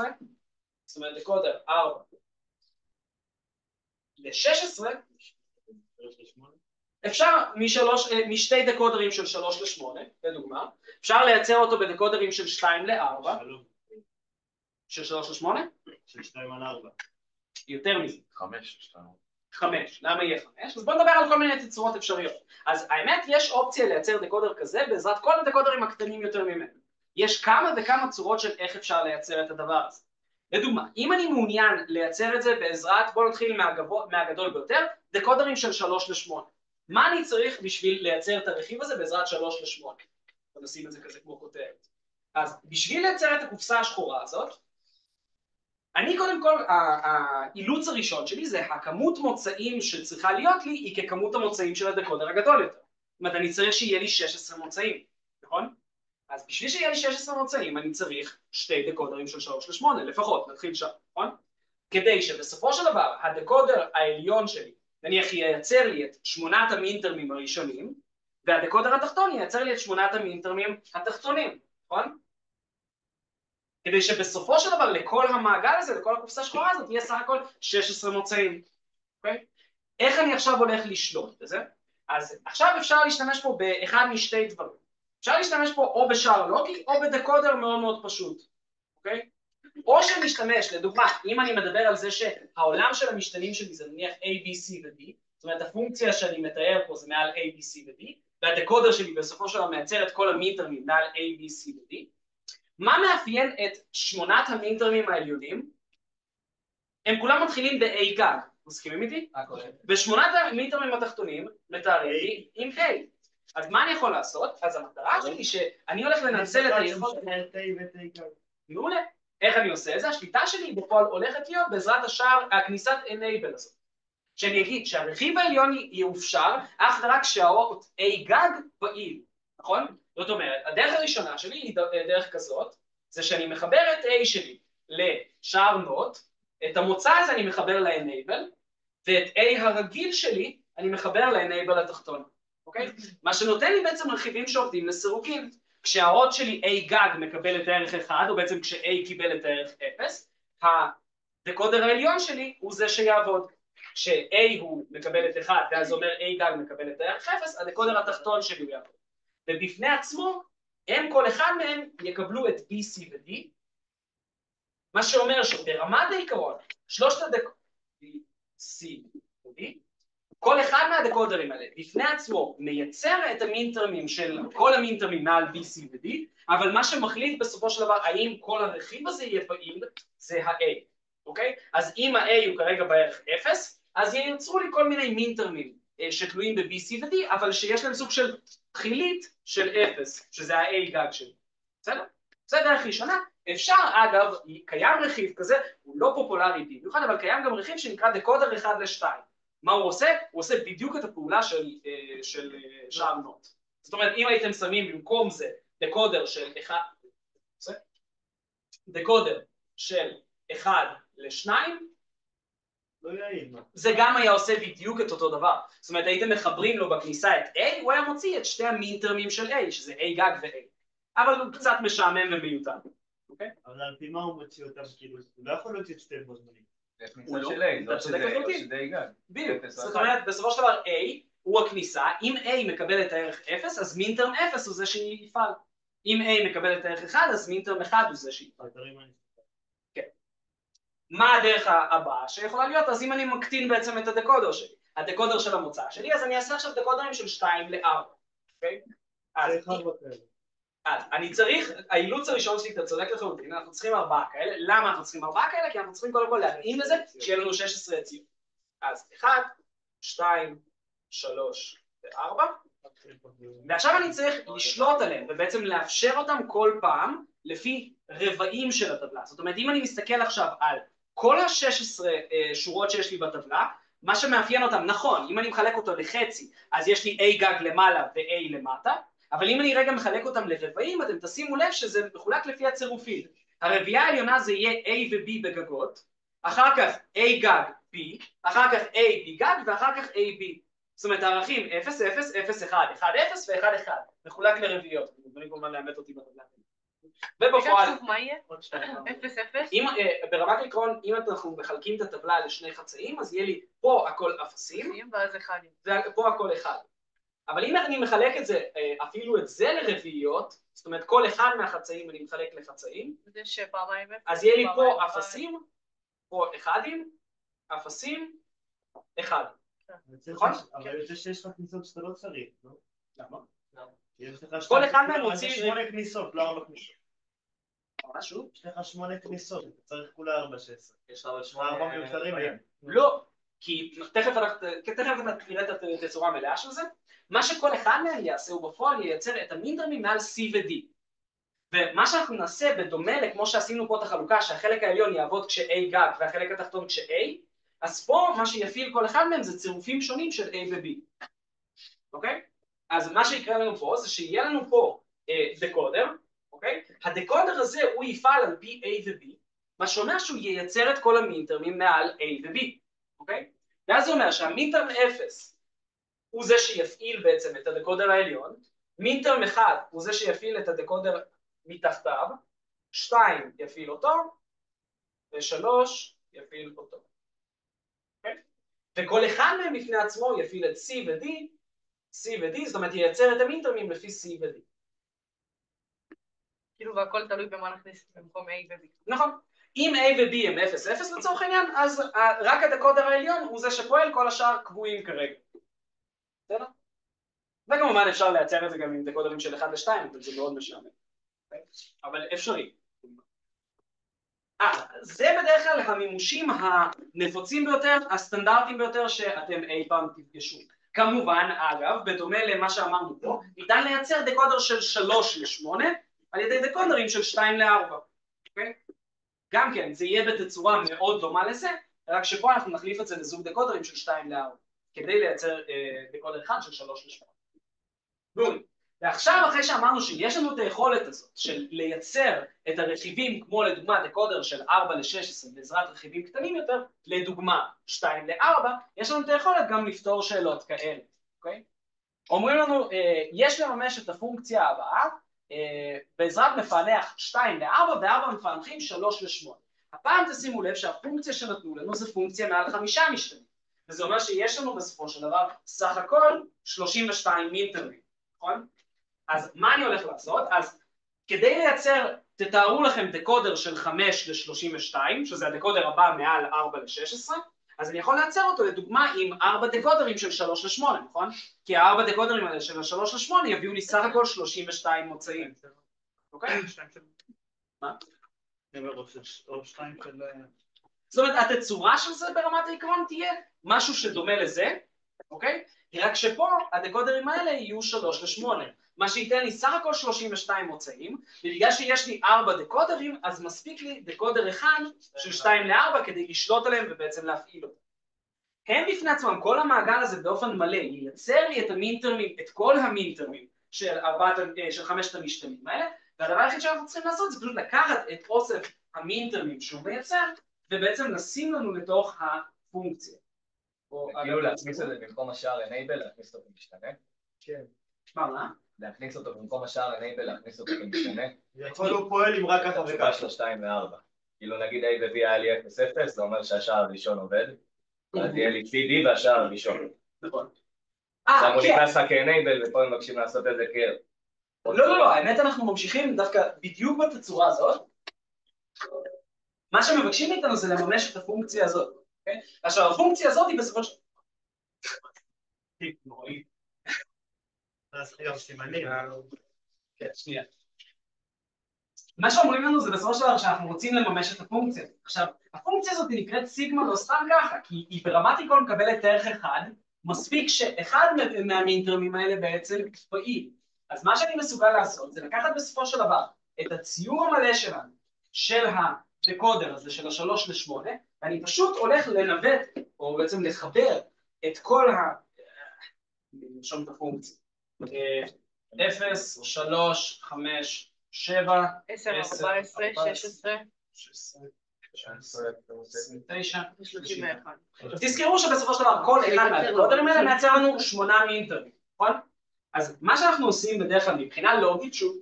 זאת אומרת דקודר 4 ל-16, אפשר משתי דקודרים של 3 ל-8, לדוגמה, אפשר לייצר אותו בדקודרים של 2 ל-4, של 3 ל-8? של 2 על 4. יותר מזה. 5. 5, למה יהיה 5? אז בואו נדבר על כל מיני תצורות אפשריות. אז האמת, יש אופציה לייצר דקודר כזה בעזרת כל הדקודרים הקטנים יותר ממנו. יש כמה וכמה צורות של איך אפשר לייצר את הדבר הזה. לדוגמה, אם אני מעוניין לייצר את זה בעזרת, בואו נתחיל מהגדול ביותר, דקודרים של 3 ל-8. מה אני צריך בשביל לייצר את הרכיב הזה בעזרת 3 ל-8? בואו נשים את זה כזה כמו כותרת. אז בשביל לייצר את הקופסה השחורה הזאת, אני קודם כל, האילוץ הראשון שלי זה הכמות מוצאים שצריכה להיות לי היא ככמות המוצאים של הדקודר הגדול יותר. זאת אומרת, אני צריך שיהיה לי 16 מוצאים, נכון? אז בשביל שיהיה לי 16 מוצאים אני צריך 2 דקודרים של 3 ל-8 לפחות, נתחיל שם, נכון? כדי שבסופו של דבר הדקודר העליון שלי נניח ייצר לי את 8 המינטרמים הראשונים, והדקודר התחתון ייצר לי את 8 המינטרמים התחתונים, נכון? כדי שבסופו של דבר לכל המעגל הזה, לכל הקופסה השחורה הזאת, יהיה סך הכל 16 מוצאים, אוקיי? איך אני עכשיו הולך לשלוט בזה? אז עכשיו אפשר להשתמש פה באחד משתי דברים. אפשר להשתמש פה או בשער לוגי או בדקודר מאוד מאוד פשוט, אוקיי? או שנשתמש, לדוגמה, אם אני מדבר על זה שהעולם של המשתנים שלי זה נניח A, B, C ו-D, זאת אומרת הפונקציה שאני מתאר פה זה מעל A, B, C ו-D, והדקודר שלי בסופו של דבר מייצר את כל המינטרמים מעל A, B, C ו-D, מה מאפיין את 8 המינטרמים העליונים? הם כולם מתחילים ב-A גג, מסכימים איתי? ו8 המינטרמים התחתונים מתארים עם A. אז מה אני יכול לעשות? אז המטרה שלי שאני הולך לנצל את היכולת... מעולה. איך אני עושה את זה? השליטה שלי בפועל הולכת להיות בעזרת השער, הכניסת enable הזאת. שאני אגיד שהרכיב העליון יאופשר אך ורק כשהאות A גג פעיל, נכון? זאת אומרת, הדרך הראשונה שלי היא דרך כזאת, זה שאני מחבר את A שלי לשער נוט, את המוצא הזה אני מחבר ל-enable, ואת A הרגיל שלי אני מחבר ל-enable התחתון, אוקיי? מה שנותן לי בעצם רכיבים שעובדים לסירוגין. כשהאות שלי A גג מקבל את הערך 1, או בעצם כש-A קיבל את הערך 0, הדקודר העליון שלי הוא זה שיעבוד. כש-A הוא מקבל את 1, ואז אומר A גג מקבל את הערך 0, הדקודר התחתון שלי הוא יעבוד. ובפני עצמו, הם כל אחד מהם יקבלו את B, C ו-D, מה שאומר שברמת העיקרון, שלושת הדקודרים, B, C ו-D, כל אחד מהדקודרים האלה, בפני עצמו, מייצר את המינטרמים של כל המינטרמים מעל B, C ו-D, אבל מה שמחליט בסופו של דבר, האם כל הרכיב הזה יהיה פעיל, זה ה-A, אוקיי? אז אם ה-A הוא כרגע בערך 0, אז ייצרו לי כל מיני מינטרמים שתלויים ב-B, C ו-D, אבל שיש להם סוג של תחילית של 0, שזה ה-A גג שלי. בסדר? זה דרך ראשונה. אפשר, אגב, קיים רכיב כזה, הוא לא פופולרי במיוחד, אבל קיים גם רכיב שנקרא דקודר 1 ל-2. מה הוא עושה? הוא עושה בדיוק את הפעולה של שער נוט. זאת אומרת, אם הייתם שמים במקום זה דקודר של 1 ל-2, זה גם היה עושה בדיוק את אותו דבר. זאת אומרת, הייתם מחברים לו בכניסה את A, הוא היה מוציא את שתי המינטרמים של A, שזה A גג ו-A. אבל הוא קצת משעמם ומיותר. אוקיי? אבל על פי מה הוא מוציא אותם? כאילו, הוא לא יכול להוציא את שתי בו זמנים. הוא לא, אתה צודק לחלוטין. בדיוק. זאת אומרת, בסופו של דבר A הוא הכניסה, אם A מקבל את הערך 0, אז מינטרם 0 הוא זה שיפעל. אם A מקבל את הערך 1, אז מינטרם 1 הוא זה שיפעל. כן. מה הדרך הבאה שיכולה להיות? אז אם אני מקטין בעצם את הדקודר שלי, הדקודר של המוצא שלי, אז אני אעשה עכשיו דקודרים של 2 ל-4. אוקיי? אז אני צריך, האילוץ הראשון שלי, אתה צודק לחלוטין, אנחנו צריכים 4 כאלה. למה אנחנו צריכים 4 כאלה? כי אנחנו צריכים קודם כל להתאים לזה, שיהיה לנו 16 יציאות. אז 1, 2, 3 ו-4. ועכשיו אני צריך לשלוט עליהם, ובעצם לאפשר אותם כל פעם לפי רבעים של הטבלה. זאת אומרת, אם אני מסתכל עכשיו על כל ה-16 שורות שיש לי בטבלה, מה שמאפיין אותם, נכון, אם אני מחלק אותו לחצי, אז יש לי A גג למעלה ו-A למטה, אבל אם אני רגע מחלק אותם לרבעים, אתם תשימו לב שזה מחולק לפי הצירופים. הרביעה העליונה זה יהיה A ו-B בגגות, אחר כך A גג B, אחר כך A B גג, ואחר כך A B. זאת אומרת, הערכים 0, 0, 0, 1, 1, 0 ו-1, 1. מחולק לרביעיות. אתם יכולים כמובן לאמת אותי בטבלה. ובפועל... שוב, מה יהיה? 0, 0? ברמת עקרון, אם אנחנו מחלקים את הטבלה לשני חצאים, אז יהיה לי פה הכל אפסים, ואז 1. ופה הכל 1. אבל אם אני מחלק את זה, אפילו את זה לרביעיות, זאת אומרת, כל אחד מהחצאים אני מחלק לחצאים, זה שפעמיים 0. אז יהיה לי פה אפסים, פה אחדים, אפסים, 1. נכון? אבל יוצא שיש לך כניסות שאתה לא צריך, לא? למה? כל אחד מהם מוציא 8 כניסות, לא 4 כניסות. משהו? יש לך 8 כניסות, אתה צריך כולה 4, 16. יש לך אבל 4 מיותרים היום. לא, כי תכף אתה תראה את התצורה המלאה של זה. מה שכל אחד מהם יעשה הוא בפועל ייצר את המינטרמים מעל C ו-D. ומה שאנחנו נעשה בדומה לכמו שעשינו פה את החלוקה שהחלק העליון יעבוד כש-A גג והחלק התחתון כש-A, אז פה מה שיפעיל כל אחד מהם זה צירופים שונים של A ו-B. אוקיי? אז מה שיקרה לנו פה זה שיהיה לנו פה דקודר, אוקיי? הדקודר הזה הוא יפעל על פי A ו-B, מה שאומר שהוא ייצר את כל המינטרמים מעל A ו-B, אוקיי? ואז זה אומר שהמינטרם 0 הוא זה שיפעיל בעצם את הדקודר העליון, מינטרם 1 הוא זה שיפעיל את הדקודר מתחתיו, 2 יפעיל אותו, ו3 יפעיל אותו. Okay? וכל אחד מהם בפני עצמו יפעיל את C ו-D, C ו-D, זאת אומרת ייצר את המינטרמים לפי C ו-D. כאילו והכל תלוי במה נכניס במקום A ו-B. נכון. אם A ו-B הם 0-0 לצורך העניין, אז רק הדקודר העליון הוא זה שפועל, כל השאר קבועים כרגע. בסדר? וכמובן אפשר לייצר את זה גם עם דקודרים של 1 ל-2, אבל זה מאוד משעמם. אבל אפשרי. זה בדרך כלל המימושים הנפוצים ביותר, הסטנדרטיים ביותר שאתם אי פעם תפגשו. כמובן, אגב, בדומה למה שאמרנו פה, ניתן לייצר דקודר של 3 ל-8 על ידי דקודרים של 2 ל-4. אוקיי? גם כן, זה יהיה בתצורה מאוד דומה לזה, רק שפה אנחנו נחליף את זה לזוג דקודרים של 2 ל-4, כדי לייצר דקודר אחד של 3 ל-8. בום. ועכשיו אחרי שאמרנו שיש לנו את היכולת הזאת של לייצר את הרכיבים כמו לדוגמה דקודר של 4 ל-16 בעזרת רכיבים קטנים יותר, לדוגמה 2 ל-4, יש לנו את היכולת גם לפתור שאלות כאלה, אוקיי? אומרים לנו, יש לממש את הפונקציה הבאה, בעזרת מפענח 2 ל-4 ו-4 מפענחים 3 ל-8. הפעם תשימו לב שהפונקציה שנתנו לנו זה פונקציה מעל 5 משתנים, וזה אומר שיש לנו בסופו של דבר סך הכל 32 מינטרמים, נכון? אז מה אני הולך לעשות? אז כדי לייצר, תתארו לכם דקודר של 5 ל-32, שזה הדקודר הבא מעל 4 ל-16, אז אני יכול לייצר אותו לדוגמה עם 4 דקודרים של 3 ל-8, נכון? כי ה4 דקודרים האלה של 3 ל-8 יביאו לי סך הכל 32 מוצאים. אוקיי? מה? או 2 של... זאת אומרת, התצורה של זה ברמת העיקרון תהיה משהו שדומה לזה, אוקיי? רק שפה הדקודרים האלה יהיו 3 ל-8, מה שייתן לי סך הכל 32 מוצאים, ובגלל שיש לי 4 דקודרים, אז מספיק לי דקודר אחד של 2 ל-4 כדי לשלוט עליהם ובעצם להפעיל אותם. הם בפני עצמם, כל המעגל הזה באופן מלא, ייצר לי את המינטרמים, את כל המינטרמים של 5 המשתנים האלה, והדבר היחיד שאנחנו צריכים לעשות זה פשוט לקחת את אוסף המינטרמים שהוא מייצר, ובעצם לשים לנו לתוך הפונקציה. כאילו להכניס את זה במקום השאר enable, להכניס אותו במשתנה? כן. מה? להכניס אותו במקום השאר enable, להכניס אותו במשתנה? יכול הוא פועל עם רק ככה התשובה של 2 ו-4. כאילו נגיד A ו-B היה לי 0-0, זה אומר שהשאר הראשון עובד, אז יהיה לי CD והשאר הראשון. נכון. גם הוא נכנס לך כ-enable ופה הם מבקשים לעשות את זה לא, האמת אנחנו ממשיכים דווקא בדיוק בתצורה הזאת. מה שמבקשים מאיתנו זה לממש את הפונקציה הזאת. עכשיו, הפונקציה הזאת היא בסופו של... כן, שנייה. מה שאומרים לנו זה בסופו של דבר שאנחנו רוצים לממש את הפונקציה. עכשיו, הפונקציה הזאת היא נקראת סיגמה לא סתם ככה, כי היא ברמת עיקרון מקבלת ערך אחד, מספיק שאחד מהמינטרמים האלה בעצם פעיל. אז מה שאני מסוגל לעשות זה לקחת בסופו של דבר את הציור המלא שלנו, של הדקודר הזה, של 3 ל-8, ואני פשוט הולך לנווט, או בעצם לחבר את כל נרשום את הפונקציה. 0, 3, 5, 7, 10, 14, 16, 29, 31. תזכרו שבסופו של דבר כל אחד מהדקודרים האלה מייצר לנו 8 מינטרמים, נכון? אז מה שאנחנו עושים בדרך כלל מבחינה לוגית, שוב,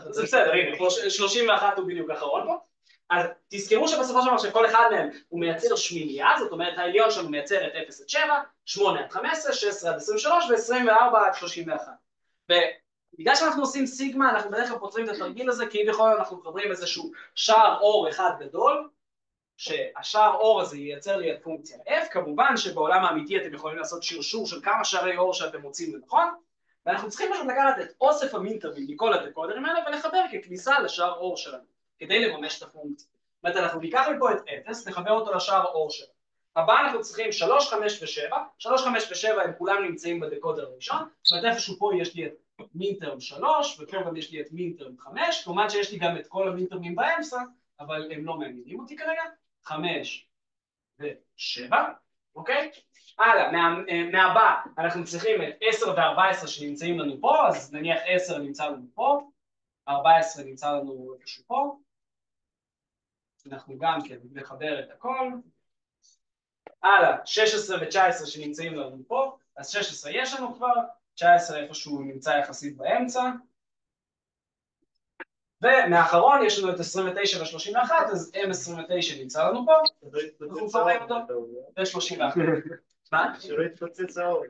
זה בסדר, הנה, 31 הוא בדיוק אחרון פה, אז תזכרו שבסופו של דבר שכל אחד מהם הוא מייצר שמינייה, זאת אומרת העליון שלנו מייצר את 0 עד 7, 8 עד 15, 16 עד 23 ו-24 עד 31. ובגלל שאנחנו עושים סיגמה, אנחנו בדרך כלל פותרים את התרגיל הזה, כי כביכול אנחנו מחברים איזשהו שער אור אחד גדול, שהשער אור הזה ייצר לי את פונקציה f, כמובן שבעולם האמיתי אתם יכולים לעשות שרשור של כמה שערי אור שאתם מוצאים לנכון, ואנחנו צריכים פשוט לקחת את אוסף המינטרמים מכל הדקודרים האלה ולחבר ככניסה לשער אור שלנו, כדי לממש את הפונקציה. זאת אומרת, אנחנו ניקח מפה את 0, נחבר אותו לשער אור שלנו. הבא אנחנו צריכים 3, 5 ו-7, 3, 5 ו-7 הם כולם נמצאים בדקודר הראשון, זאת אומרת איפשהו פה יש לי את מינטרם 3, ופה גם יש לי את מינטרם 5, כמובן שיש לי גם את כל המינטרמים באמצע, אבל הם לא מעניינים אותי כרגע, 5 ו-7, אוקיי? הלאה, מהבא אנחנו צריכים את 10 ו-14 שנמצאים לנו פה, אז נניח 10 נמצא לנו פה, 14 נמצא לנו איפשהו פה, אנחנו גם כן נחבר את הכל, הלאה, 16 ו-19 שנמצאים לנו פה, אז 16 יש לנו כבר, 19 איפשהו נמצא יחסית באמצע, ומאחרון יש לנו את 29 ו-31, אז M29 נמצא לנו פה, אנחנו מפרק אותו, ו-31. מה? שלא יתפוצץ האור.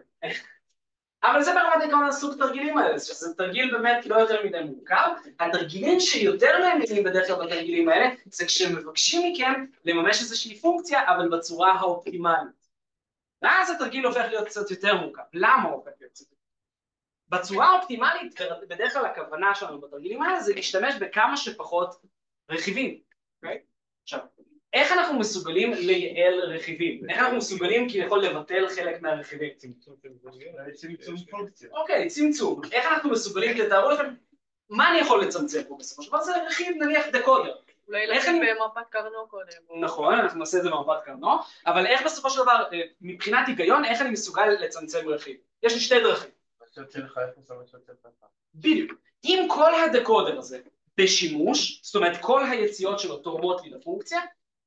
אבל זה ברמת עיקרון הסוג תרגילים האלה, שזה תרגיל באמת לא יותר מדי מורכב. התרגילים שיותר מעניינים בדרך כלל בתרגילים האלה, זה כשמבקשים מכם לממש איזושהי פונקציה, אבל בצורה האופטימלית. ואז התרגיל הופך להיות קצת יותר מורכב. למה הוא הופך להיות קצת יותר מורכב? בצורה האופטימלית, בדרך כלל הכוונה שלנו בתרגילים האלה, זה להשתמש בכמה שפחות רכיבים. עכשיו, איך אנחנו מסוגלים לייעל רכיבים? איך אנחנו מסוגלים כביכול לבטל חלק מהרכיבים? צמצום פונקציה. אוקיי, צמצום. איך אנחנו מסוגלים, תתארו לכם, מה אני יכול לצמצם פה בסופו של דבר? זה רכיב נניח דקודר. אולי לכם במפת קרנו קודם. נכון, אנחנו נעשה את זה במפת קרנו, אבל איך בסופו של דבר, מבחינת היגיון, איך אני מסוגל לצמצם רכיב? יש לי שתי דרכים. בדיוק. אם כל הדקודר הזה בשימוש, זאת אומרת כל היציאות שלו תורמות לי לפונקציה,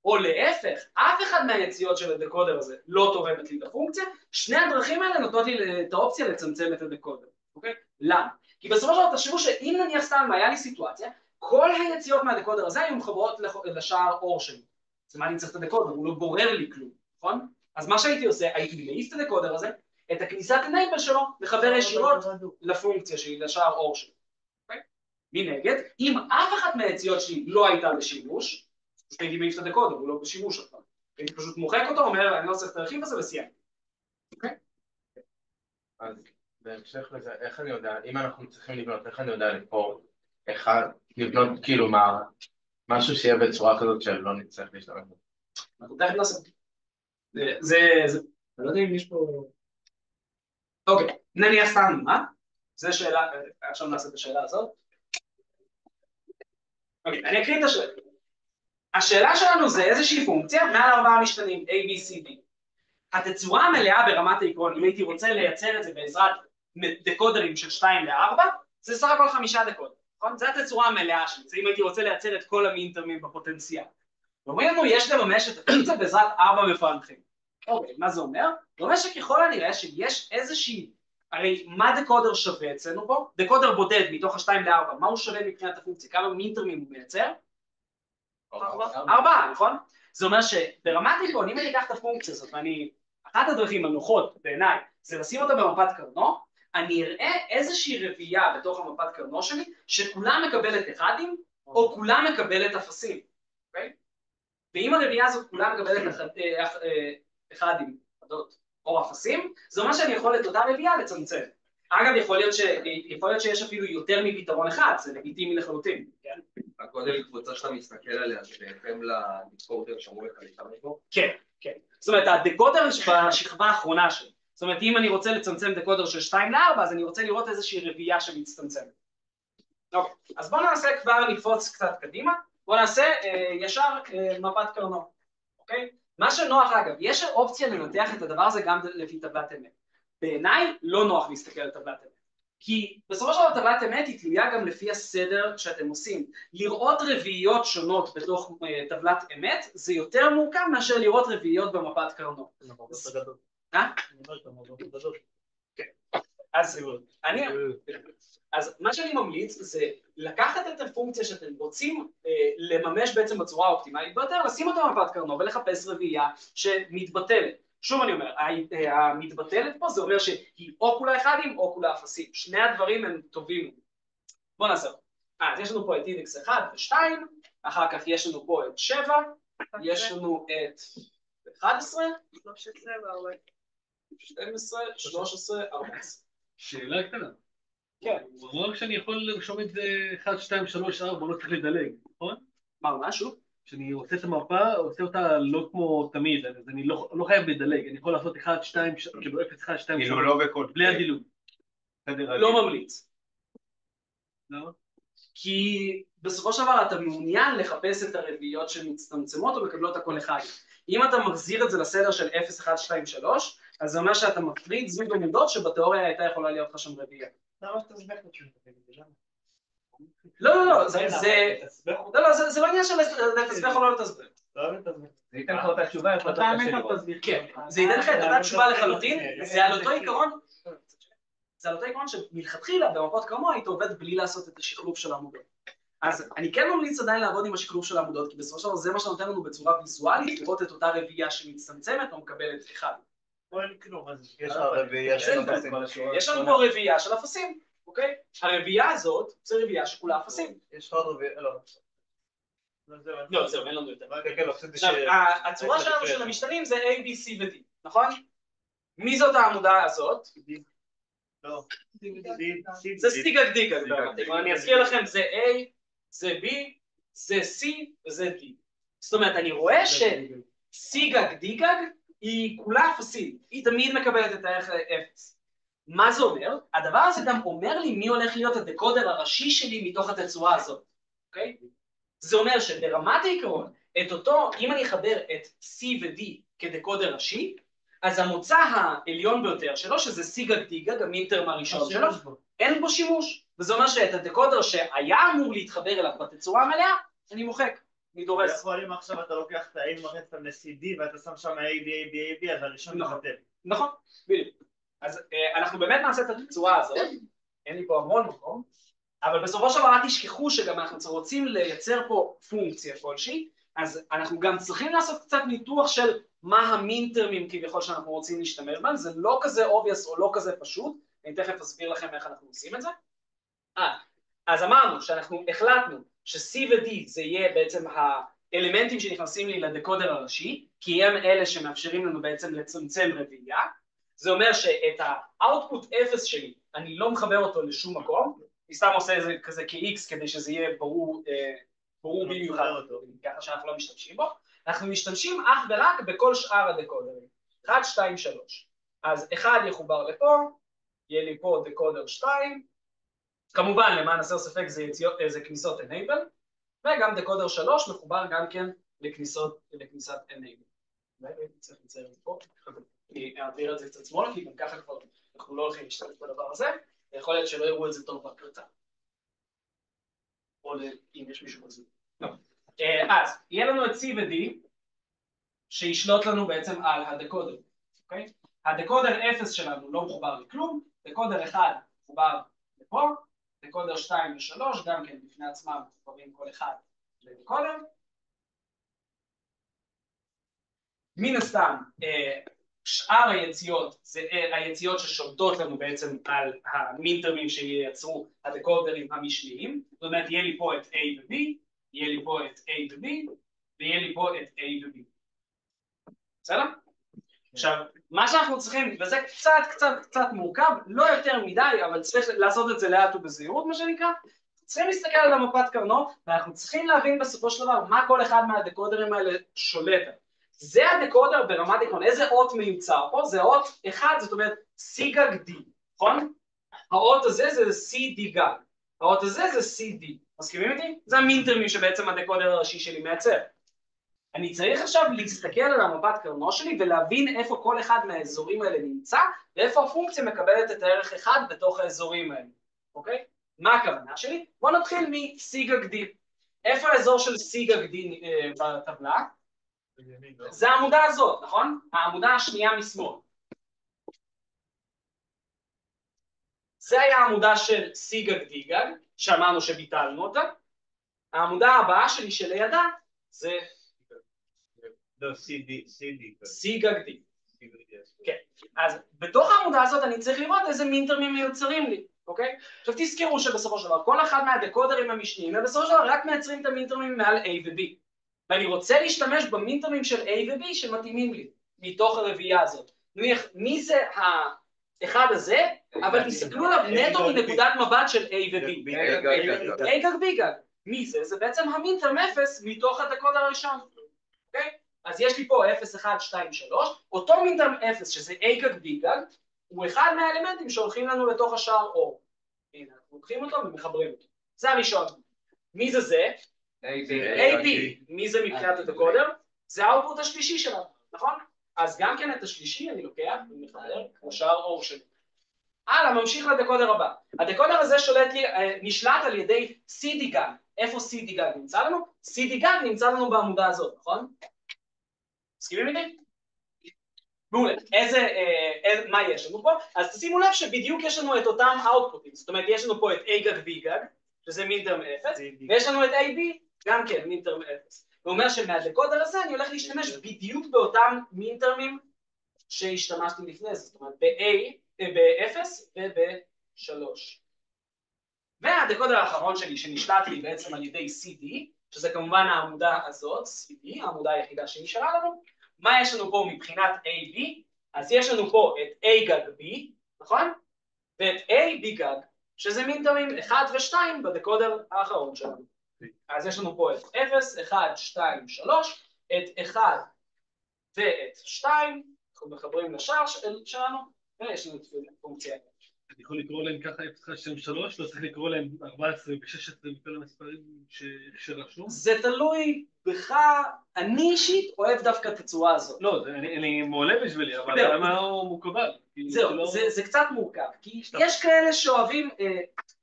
או להפך, אף אחד מהיציאות של הדקודר הזה לא תורמת לי לפונקציה, שני הדרכים האלה נותנות לי את האופציה לצמצם את הדקודר, אוקיי? למה? כי בסופו של דבר תחשבו שאם נניח סתם היה לי סיטואציה, כל היציאות מהדקודר הזה היו מחברות לשער אור שלי. אז מה אני צריך את הדקודר? הוא לא בורר לי כלום, נכון? אז מה שהייתי עושה, הייתי מעיף את הדקודר הזה, את הכניסת enable שלו, לחבר ישירות לפונקציה שלי, לשער אור שלי. אוקיי? מנגד, אם אף אחת מהיציאות שלי לא הייתה בשימוש, אז הייתי מעיף את הדקודר, הוא לא בשימוש עכשיו. הייתי פשוט מוחק אותו, אומר, אני לא צריך את הרכיב הזה וסיימתי. אוקיי? אז בהמשך לזה, איך אני יודע, אם אנחנו צריכים לבנות, איך אני יודע לבנות כאילו משהו שיהיה בצורה כזאת שלא נצטרך להשתמש בו. אנחנו תכף נעשה. אני לא יודע אם יש פה... אוקיי, נניח סתם, מה? זה שאלה, עכשיו נעשה את השאלה הזאת. אוקיי, אני אקריא את השאלה. השאלה שלנו זה איזושהי פונקציה מעל 4 משתנים, A, B, C, D. התצורה המלאה ברמת העקרון, אם הייתי רוצה לייצר את זה בעזרת דקודרים של 2 ל-4, זה סך הכל 5 דקודרים, נכון? זה התצורה המלאה שלי, זה אם הייתי רוצה לייצר את כל המינטרמים בפוטנציאל. ואומרים לנו, יש לממש את הפונקציה בעזרת 4 מפענחים. אוקיי, מה זה אומר? זה אומר שככל הנראה שיש איזושהי, הרי מה דקודר שווה אצלנו פה? דקודר בודד מתוך ה-2 ל-4, מה הוא שווה מבחינת הפונקציה? כמה מינטרמים הוא מייצר? 4, נכון? זה אומר שברמת עיקרון, אם אני אקח את הפונקציה הזאת, אחת הדרכים הנוחות בעיניי, זה לשים אותה במפת קרנו, אני אראה איזושהי רביעייה בתוך המפת קרנו שלי, שכולה מקבלת אחדים, או כולה מקבלת אפסים, אוקיי? ואם הרביעייה הזאת כולה מקבלת אחדים, או אפסים, זה אומר שאני יכול את אותה רביעייה לצמצם. אגב, יכול להיות שיש אפילו יותר מפתרון אחד, זה לגיטימי לחלוטין, כן? הגודל קבוצה שאתה מסתכל עליה, זה בהתאם לדקודר שאמור לך להשתמש בו? כן, כן. זאת אומרת, הדקודר בשכבה האחרונה שלי. זאת אומרת, אם אני רוצה לצמצם דקודר של 2 ל-4, אז אני רוצה לראות איזושהי רביעייה שמצטמצמת. אוקיי, אז בואו נעשה כבר נקפוץ קצת קדימה, בואו נעשה ישר מפת קרנו, אוקיי? מה שנוח, אגב, יש אופציה לנתח את הדבר הזה גם לפי טבלת אמת. בעיניי לא נוח להסתכל על טבלת אמת. כי בסופו של דבר טבלת אמת היא תלויה גם לפי הסדר שאתם עושים. לראות רביעיות שונות בתוך טבלת אמת זה יותר מורכב מאשר לראות רביעיות במפת קרנו. אז מה שאני ממליץ זה לקחת את הפונקציה שאתם רוצים לממש בעצם בצורה האופטימלית ביותר, לשים אותה במפת קרנו ולחפש רביעייה שמתבטלת. שוב אני אומר, המתבטלת פה זה אומר שהיא או כולה אחדים או כולה אפסים. שני הדברים הם טובים. בואו נעשה. אז יש לנו פה את אינדקס 1 ו-2, אחר כך יש לנו פה את 7, יש לנו את 11, 12, 13, 14. שאלה קטנה. כן. הוא אמר שאני יכול לרשום את זה 1, 2, 3, 4, לא צריך לדלג, נכון? מה, שוב? כשאני עושה את המפה, עושה אותה לא כמו תמיד, אז אני לא חייב לדלג, אני יכול לעשות 1, 2, כאילו 0, 1, 2, 3, כאילו לא בכל... בלי הדילוג. לא ממליץ. למה? כי בסופו של דבר אתה מעוניין לחפש את הרביעיות שמצטמצמות או מקבלות הכל אחד. אם אתה מחזיר את זה לסדר של 0, 1, 2, 3, אז זה אומר שאתה מפריד זוג עמודות שבתיאוריה הייתה יכולה להיות לך שם רביעייה. למה שאתה תסבך את התשובה? לא, זה לא עניין של לתסבך או לא לתסבך. זה ייתן לך אותה תשובה, איך אתה תסביר. כן, זה ייתן לך את אותה תשובה לחלוטין, זה על אותו עיקרון שמלכתחילה במפות קרנו היית עובד בלי לעשות את השחלוף של העמודות. אז אני כן ממליץ עדיין לעבוד עם השחלוף של העמודות, כי בסופו של דבר זה מה שנותן לנו בצורה ויזואלית, לראות את אותה רביעייה שמצטמצמת או מקבלת אחד. יש רביעייה של אפסים. יש לנו פה רביעייה של אפסים, אוקיי? הרביעייה הזאת זה רביעייה שכולה אפסים. יש עוד רביעייה, לא. לא, זהו, אין לנו יותר. הצורה שלנו של המשתנים זה A, B, C ו-D, נכון? מי זאת העמודה הזאת? לא. זה סטיגה גדיגה, אני אזכיר לכם, זה A, זה B, זה C וזה D. זאת אומרת, אני רואה שסיגה גדיגה היא כולה אפסים, היא תמיד מקבלת את הערך 0. מה זה אומר? הדבר הזה גם אומר לי מי הולך להיות הדקודר הראשי שלי מתוך התצורה הזאת, אוקיי? זה אומר שברמת העיקרון, את אותו, אם אני אחבר את C ו-D כדקודר ראשי, אז המוצא העליון ביותר שלו, שזה סיגה גדיגה, גם אינטרם הראשון שלו, אין בו שימוש. וזה אומר שאת הדקודר שהיה אמור להתחבר אליו בתצורה המלאה, אני מוחק, אני דורס. יכול אם עכשיו אתה לוקח את ה-A ומחץ אותם ל-CD ואתה שם שם A, B, A, B, A, B, אז הראשון מתחתן. נכון, בדיוק. אז אנחנו באמת נעשה את התצורה הזאת, אין לי פה המון מקום, אבל בסופו של דבר תשכחו שגם אנחנו רוצים לייצר פה פונקציה כלשהי, אז אנחנו גם צריכים לעשות קצת ניתוח של מה המינטרמים כביכול שאנחנו רוצים להשתמש בהם, זה לא כזה obvious או לא כזה פשוט, אני תכף אסביר לכם איך אנחנו עושים את זה. אז אמרנו שאנחנו החלטנו ש-C ו-D זה יהיה בעצם האלמנטים שנכנסים לי לדקודר הראשי, כי הם אלה שמאפשרים לנו בעצם לצמצם רביעייה, זה אומר שאת ה-output 0 שלי אני לא מחבר אותו לשום מקום, אני סתם עושה את זה כזה כ-X כדי שזה יהיה ברור במיוחד, ככה שאנחנו לא משתמשים בו, אנחנו משתמשים אך ורק בכל שאר הדקודרים, 1, 2, 3, אז 1 יחובר לפה, יהיה לי פה דקודר 2, כמובן למען הסר ספק זה כניסות enable, וגם דקודר 3 מחובר גם כן לכניסת enable. אולי צריך לצייר את זה פה, אני אעביר את זה קצת שמאלה, כי גם ככה כבר אנחנו לא הולכים להשתמש בדבר הזה, ויכול להיות שלא יראו את זה טוב בהקלטה. או אם יש מישהו בזום. אז, יהיה לנו את C ו-D, שישלוט לנו בעצם על הדקודר, אוקיי? הדקודר 0 שלנו לא מחובר לכלום, דקודר 1 מחובר לפה, דקודר 2 ו-3, גם כן בפני עצמם מחוברים כל אחד לדקודר, מן הסתם, שאר היציאות זה היציאות ששולטות לנו בעצם על המינטרמים שייצרו הדקודרים המשניים, זאת אומרת יהיה לי פה את A ו-B, יהיה לי פה את A ו-B, ויהיה לי פה את A ו-B. בסדר? עכשיו, מה שאנחנו צריכים, וזה קצת מורכב, לא יותר מדי, אבל צריך לעשות את זה לאט ובזהירות מה שנקרא, צריכים להסתכל על המפת קרנות, ואנחנו צריכים להבין בסופו של דבר מה כל אחד מהדקודרים האלה שולט. זה הדקודר ברמת עיקרון, איזה אות מיוצר פה? זה אות אחד, זאת אומרת סיגג D, נכון? האות הזה זה CD גג, האות הזה זה CD, מסכימים איתי? זה המינטרמים שבעצם הדקודר הראשי שלי מייצר. אני צריך עכשיו להסתכל על המפת קרנו שלי ולהבין איפה כל אחד מהאזורים האלה נמצא, ואיפה הפונקציה מקבלת את הערך אחד בתוך האזורים האלה, אוקיי? מה הכוונה שלי? בואו נתחיל מסיגג D. איפה האזור של סיגג D בטבלה? זה העמודה הזאת, נכון? העמודה השנייה משמאל. זה היה העמודה של סיגג D גג, שאמרנו שביטלנו אותה. העמודה הבאה שלי שלידה זה סיגג D. כן, אז בתוך העמודה הזאת אני צריך לראות איזה מינטרמים מיוצרים לי, אוקיי? עכשיו תזכרו שבסופו של דבר כל אחד מהדקודרים המשניים ובסופו של דבר רק מייצרים את המינטרמים מעל A ו-B, ואני רוצה להשתמש במינטרמים של A ו-B שמתאימים לי מתוך הרביעייה הזאת. מי זה האחד הזה? אבל תסתכלו עליו נטו מנקודת מבט של A ו-B. A גג B גג. מי זה? זה בעצם המינטרם 0 מתוך הדקודר הראשון, אוקיי? אז יש לי פה 0, 1, 2, 3, אותו מינטרם 0 שזה A גג B גג, הוא אחד מהאלמנטים שהולכים לנו לתוך השער אור. הנה, אנחנו לוקחים אותו ומחברים אותו. זה הראשון. מי זה זה? AB. מי זה מבחינת הדקודר? זה האוטפוט השלישי שלנו, נכון? אז גם כן את השלישי אני לוקח ומחבר לשער אור שלי. הלאה, ממשיך לדקודר הבא. הדקודר הזה נשלט על ידי CD גג. איפה CD גג נמצא לנו? CD גג נמצא לנו בעמודה הזאת, נכון? מסכימים איתי? מעולה. מה יש לנו פה? אז תשימו לב שבדיוק יש לנו את אותם אאוטפוטים. זאת אומרת, יש לנו פה את A גג B גג, שזה מינטרם 0, ויש לנו את AB, גם כן מינטרם 0. זה אומר שמהדקודר הזה אני הולך להשתמש בדיוק באותם מינטרמים שהשתמשתי לפני זה. זאת אומרת, ב-0 וב-3. והדקודר האחרון שלי שנשלט לי בעצם על ידי CD, שזה כמובן העמודה הזאת, CD, העמודה היחידה שנשארה לנו. מה יש לנו פה מבחינת AB? אז יש לנו פה את A גג B, נכון? ואת A B גג, שזה מינטרמים 1 ו-2 בדקודר האחרון שלנו. אז יש לנו פה את 0, 1, 2, 3, את 1 ואת 2, אנחנו מחברים לשער שלנו, ויש לנו את פונקציה. אני יכול לקרוא להם ככה 0, 1, 2, 3, לא צריך לקרוא להם 14 ו-16 וכל המספרים שרשום? זה תלוי בך, אני אישית אוהב דווקא את הצורה הזאת. לא, אני מעולה בשבילי, אבל למה הוא מקובל? זהו, זה קצת מורכב, כי יש כאלה שאוהבים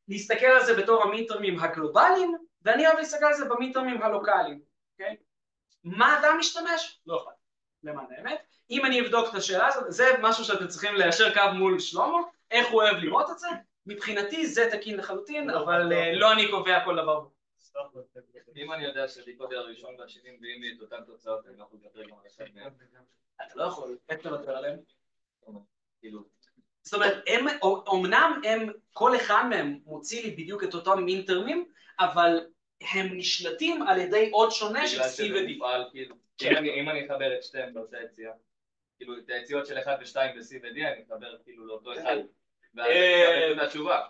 להסתכל על זה בתור המינטרמים הגלובליים, ואני אוהב להסתכל על זה במינטרמים הלוקליים, אוקיי? מה אתה משתמש? לא אכפת, למען האמת. אם אני אבדוק את השאלה הזאת, זה משהו שאתם צריכים ליישר קו מול שלמה, איך הוא אוהב לראות את זה. מבחינתי זה תקין לחלוטין, אבל לא אני קובע כל דבר. אם אני יודע שהדקודר הראשון והשני מביאים לי את אותן תוצאות, אני לא יכול לדבר גם על אחד מהם. אתה לא יכול, איך תוותר עליהם? זאת אומרת, אומנם כל אחד מהם מוציא לי בדיוק את אותם מינטרמים, אבל הם נשלטים על ידי עוד שונה של C ו-D. אם אני אחבר את שתיהם באותה יציאה, כאילו את היציאות של 1 ו-2 ב-C ו-D, אני אחבר כאילו לאותו אחד, ואז אני אקבל את התשובה.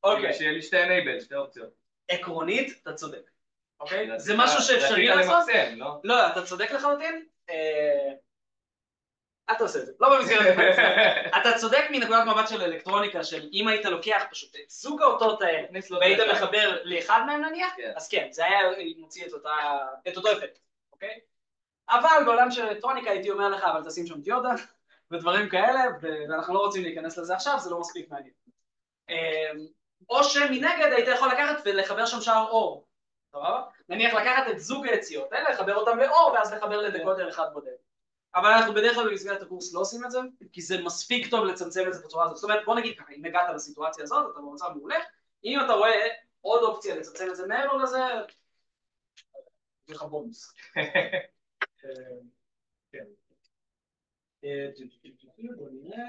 אוקיי. שיהיה לי שתי enable, שתי אופציות. עקרונית, אתה צודק. אוקיי? זה משהו שאפשרי לעשות? לא, אתה צודק לחלוטין? אל תעשה את זה, לא במסגרת. אתה צודק מנקודת מבט של אלקטרוניקה, של אם היית לוקח פשוט את סוג האותות האלה, והיית מחבר לאחד מהם נניח, אז כן, זה היה מוציא את אותו אפקט, אוקיי? אבל בעולם של אלקטרוניקה הייתי אומר לך, אבל תשים שם דיודה, ודברים כאלה, ואנחנו לא רוצים להיכנס לזה עכשיו, זה לא מספיק מעניין. או שמנגד היית יכול לקחת ולחבר שם שער אור, נניח לקחת את זוג היציאות האלה, לחבר אותם לאור, ואז לחבר לדקודר אחד בודד. אבל אנחנו בדרך כלל במסגרת הקורס לא עושים את זה, כי זה מספיק טוב לצמצם את זה בצורה הזאת. זאת אומרת, בוא נגיד ככה, אם הגעת לסיטואציה הזאת, אתה במצב מעולה, אם אתה רואה עוד אופציה לצמצם את זה מעבר לזה, יש לך בונוס. בוא נראה.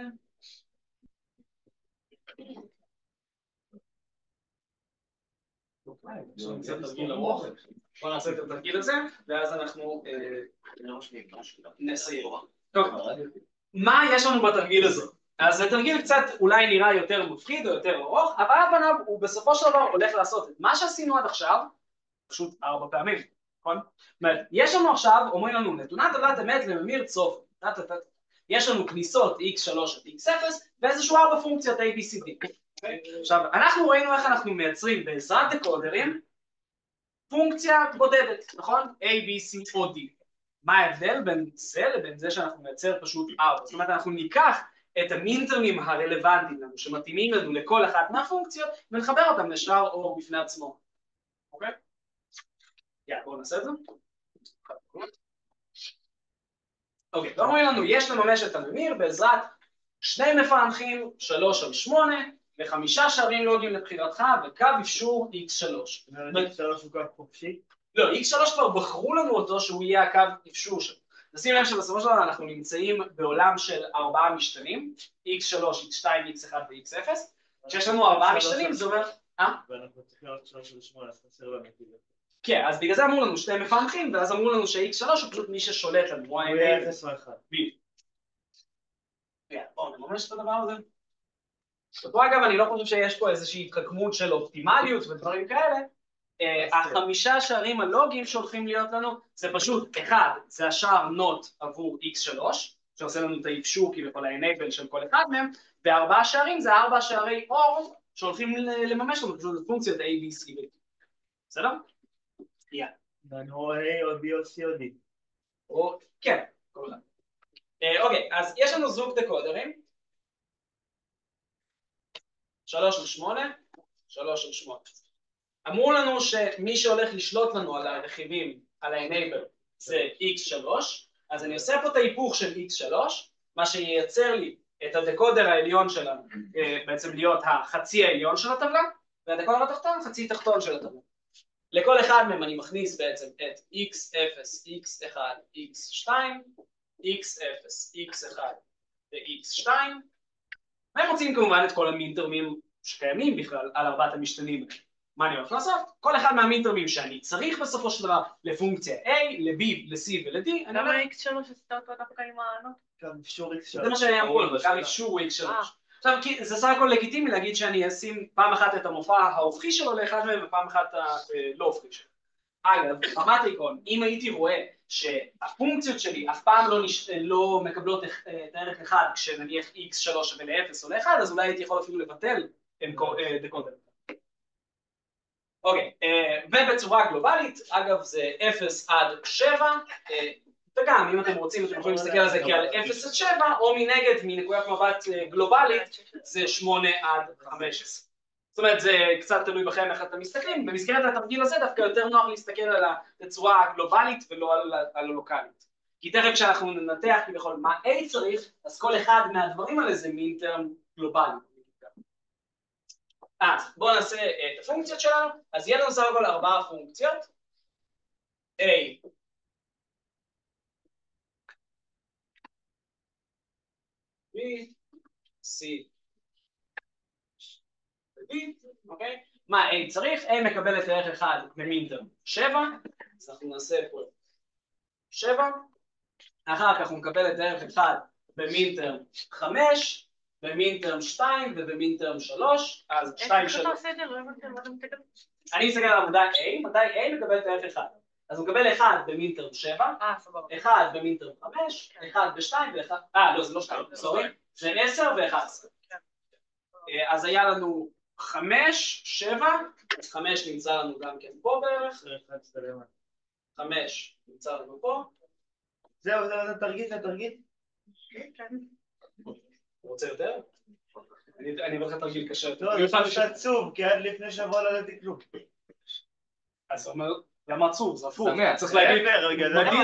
בוא נעשה את התרגיל הזה, ואז אנחנו נסיים. טוב, מה יש לנו בתרגיל הזה? אז התרגיל קצת אולי נראה יותר מפחיד או יותר ארוך, אבל על פניו הוא בסופו של דבר הולך לעשות את מה שעשינו עד עכשיו, פשוט 4 פעמים, נכון? זאת אומרת, יש לנו עכשיו, אומרים לנו, נתונת טבלת אמת לממיר צופן. יש לנו כניסות x3 עד x0 ואיזשהו 4 פונקציות a, b, c, d. עכשיו, אנחנו ראינו איך אנחנו מייצרים בעזרת דקודרים פונקציה בודדת, נכון? a, b, c או d. מה ההבדל בין זה לבין זה שאנחנו מייצר פשוט 4? זאת אומרת, אנחנו ניקח את המינטרמים הרלוונטיים לנו, שמתאימים לנו לכל אחת מהפונקציות, ונחבר אותם לשאר אור בפני עצמו. אוקיי? יאללה, בואו נעשה את זה. אוקיי, ואומרים לנו, יש לממש את הממיר בעזרת 2 מפענחים, 3 על 8, ו5 שערים לוגיים לבחירתך, וקו אפשור x3. x3 הוא קו חופשי? לא, x3 כבר בחרו לנו אותו שהוא יהיה הקו אפשור שלו. נשים לב שבסופו של דבר אנחנו נמצאים בעולם של 4 משתנים, x3, x2, x1 ו-x0. כשיש לנו 4 משתנים, זה אומר... ואנחנו צריכים להיות 3 על 8, אז חסר לנו. כן, אז בגלל זה אמרו לנו 2 מפענחים, ואז אמרו לנו ש-x3 הוא פשוט מי ששולט לנו. הוא יהיה 0 או 1. בואו נממש את הדבר הזה. פה אגב אני לא חושב שיש פה איזושהי התחכמות של אופטימליות ודברים כאלה. 5 שערים הלוגיים שהולכים להיות לנו זה פשוט 1, זה השער נוט עבור x3 שעושה לנו את האפשור כביכול ה-enable של כל אחד מהם, ו4 שערים זה 4 שערי אור שהולכים לממש לנו פשוט את פונקציות a, b, c ו-d. בסדר? יאללה. ואני רואה a או b או c או d. כן, כל אחד. אוקיי, אז יש לנו זוג דקודרים 3 על 8, 3 על 8. אמרו לנו שמי שהולך לשלוט לנו על הרכיבים, על ה-enable, זה x3, אז אני עושה פה את ההיפוך של x3, מה שייצר לי את הדקודר העליון שלנו, בעצם להיות החצי העליון של הטבלה, והדקודר התחתון, חצי תחתון של הטבלה. לכל אחד מהם אני מכניס בעצם את x0, x1, x2, x0, x1 ו-x2, והם מוצאים כמובן את כל המינטרמים שקיימים בכלל על 4 המשתנים. מה אני הולך לעשות? כל אחד מהמינטרמים שאני צריך בסופו של דבר לפונקציה A, ל-B, ל-C ול-D, אני אומר... למה x3 עשתה אותו דווקא עם הענות? קו אפשור x3. זה מה שאמרו לנו, קו אפשור הוא x3. עכשיו, זה סך הכל לגיטימי להגיד שאני אשים פעם אחת את המופע ההופכי שלו לאחד מהם ופעם אחת הלא הופכי שלו. אגב, ברמת העיקרון, אם הייתי רואה שהפונקציות שלי אף פעם לא מקבלות את הערך 1 כשנניח x3 שווה ל-0 או ל-1, אז אולי הייתי יכול אפילו לבטל דקודר. אוקיי, ובצורה גלובלית, אגב זה 0 עד 7, וגם אם אתם רוצים אתם יכולים להסתכל על זה כעל 0 עד 7, או מנגד מנקודת מבט גלובלית זה 8 עד 15. זאת אומרת זה קצת תלוי בכם איך אתם מסתכלים, במסגרת התרגיל הזה דווקא יותר נוח להסתכל על הצורה הגלובלית ולא על הלוקלית. כי תכף כשאנחנו ננתח כביכול מה A צריך, אז כל אחד מהדברים האלה זה מינטרם גלובלי. אז בואו נעשה את הפונקציות שלנו, אז יהיה לנו סך הכל 4 פונקציות, A, B, C, ו-D, אוקיי? מה A צריך? A מקבל את הערך 1 במינטרם 7, אז אנחנו נעשה פה 7, אחר כך הוא מקבל את הערך 1 במינטרם 5, במינטרם 2 ובמינטרם 3, אז 2 3. אני מסתכל על עמודה A, מתי A מקבל את הערך 1. אז הוא מקבל 1 במינטרם 7, 1 במינטרם 5, 1 ב-2 ו-1, לא זה לא 2, סורי, זה 10 ו-11. אז היה לנו 5, 7, אז 5 נמצא לנו גם כן פה בערך, 5 נמצא לנו פה. זהו, זה תרגיל? רוצה יותר? אני אומר לך תרגיל קשה יותר. לא, זה פשוט עצוב, כי עד לפני שבוע לא ידעתי כלום. אז הוא אומר, למה עצוב? זה הפוך. צריך להגיד, מדהים,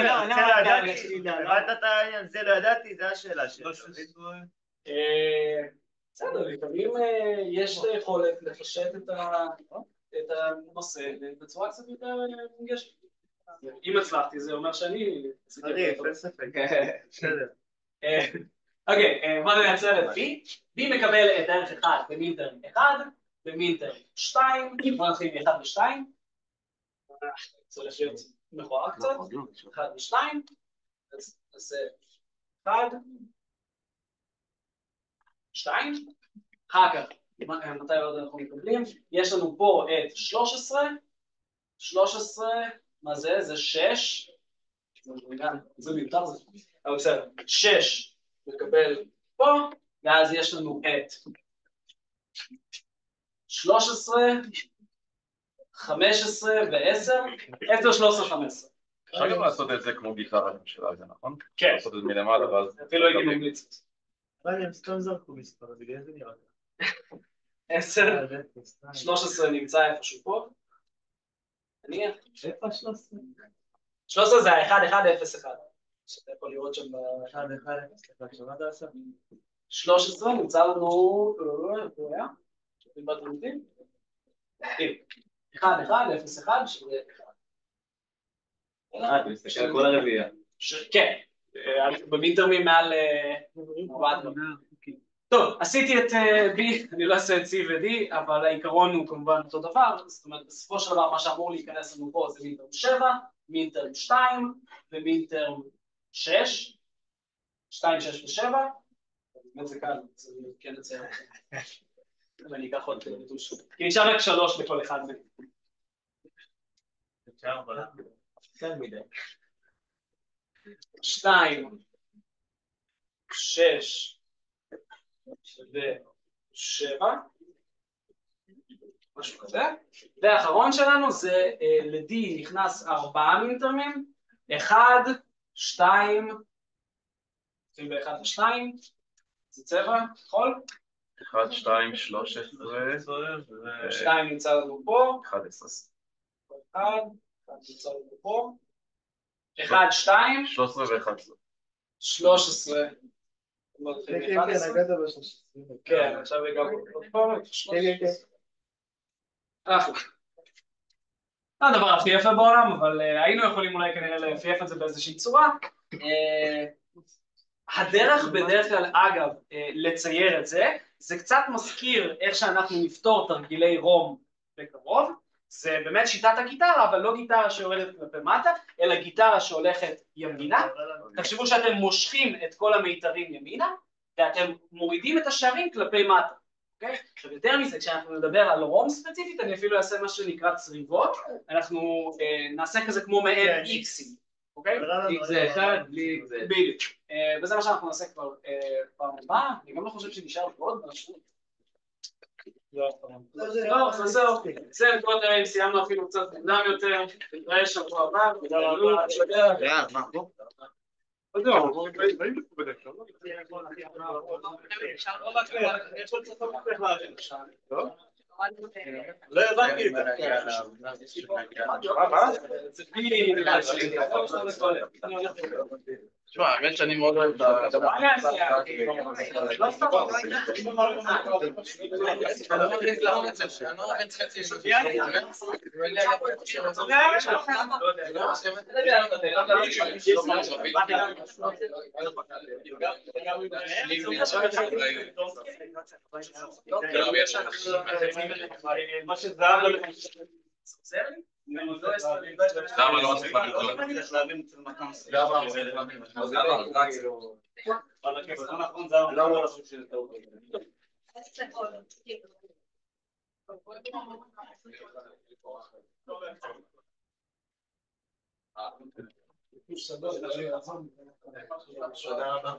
הבנת את העניין, זה לא ידעתי, זה השאלה שלי. בסדר, לפעמים יש יכולת לפשט את הנושא בצורה קצת יותר מונגשת. אם הצלחתי, זה אומר שאני... חריף, אין ספק. בסדר. אוקיי, בוא נייצר את B. B מקבל את ערך 1 במינטרם 1, במינטרם 2, בוא נתחיל מ-1 ו-2. זה הולך להיות מכוער קצת, 1 ו-2, אז נעשה 1, 2, אחר כך, מתי עוד אנחנו מקבלים? יש לנו פה את 13, 13, מה זה? זה 6, זה מיותר זה, אבל בסדר, 6 מקבל פה, ואז יש לנו את 13, 15 ו-10, 10, 13, 15. אפשר גם לעשות את זה כמו גיטרה של זה, נכון? כן. לעשות את זה מלמעלה ואז... אפילו הייתי ממליץ. אבל הם סתם זרקו מספר, בגלל זה נראה. 10, 13 נמצא איפשהו פה. נניח. איפה 13? 13 זה ה-1-1-0-1. שאתה יכול לראות שם ב... 1, 1, 1, שמה אתה עושה? 13 נמצא לנו... איפה הוא היה? בלבד רמותים? 1-1-0-1 שזה... של כל הרביעייה. כן. במינטרמים מעל... טוב, עשיתי את B, אני לא אעשה את C ו-D, אבל העיקרון הוא כמובן אותו דבר, זאת אומרת, בסופו של דבר מה שאמור להיכנס לנו פה זה מינטרם 7, מינטרם 2 ומינטרם 6, 2, 6 ו-7, באמת זה קל, זה כן לציין, ואני אקח עוד נטוש, כי נשאר רק 3 בכל אחד מהם. אפשר אבל... קל מדי. 2, 6 ו7, משהו כזה, והאחרון שלנו זה ל-D נכנס 4 מינטרמים, 1, 2, נתחיל ב-1 ו-2, זה צבע, נכון? 1, 2, 13, 2 נמצא לנו פה, 11. 1 נמצא לנו פה, 1, 2, 13 ו-11. 13, כן, נגעת ב-13. כן, עכשיו הגענו עוד פעם, 13. אחלה. זה הדבר הכי יפה בעולם, אבל היינו יכולים אולי כנראה לפייף את זה באיזושהי צורה. הדרך בדרך כלל, אגב, לצייר את זה, זה קצת מזכיר איך שאנחנו נפתור תרגילי רום בקרוב. זה באמת שיטת הגיטרה, אבל לא גיטרה שיורדת כלפי מטה, אלא גיטרה שהולכת ימינה. תחשבו שאתם מושכים את כל המיתרים ימינה, ואתם מורידים את השערים כלפי מטה. אוקיי? עכשיו יותר מזה, כשאנחנו נדבר על רום ספציפית, אני אפילו אעשה מה שנקרא צריבות, אנחנו נעשה כזה כמו מעין איקסים, אוקיי? X זה 1 בלי X זה. בדיוק. וזה מה שאנחנו נעשה כבר פעם הבאה, אני גם לא חושב שנשאר עוד משהו. לא, זהו, זה נקודות אם סיימנו אפילו קצת מוקדם יותר, נתראה שבוע הבא, תודה רבה. לא הבנתי את זה. תשמע, האמת שאני מאוד אוהב את ה... מה שזהב לא למה לא מצליח להבין אצל מתן בזמן האחרון זהב לא חושב שזה טעות. תודה רבה.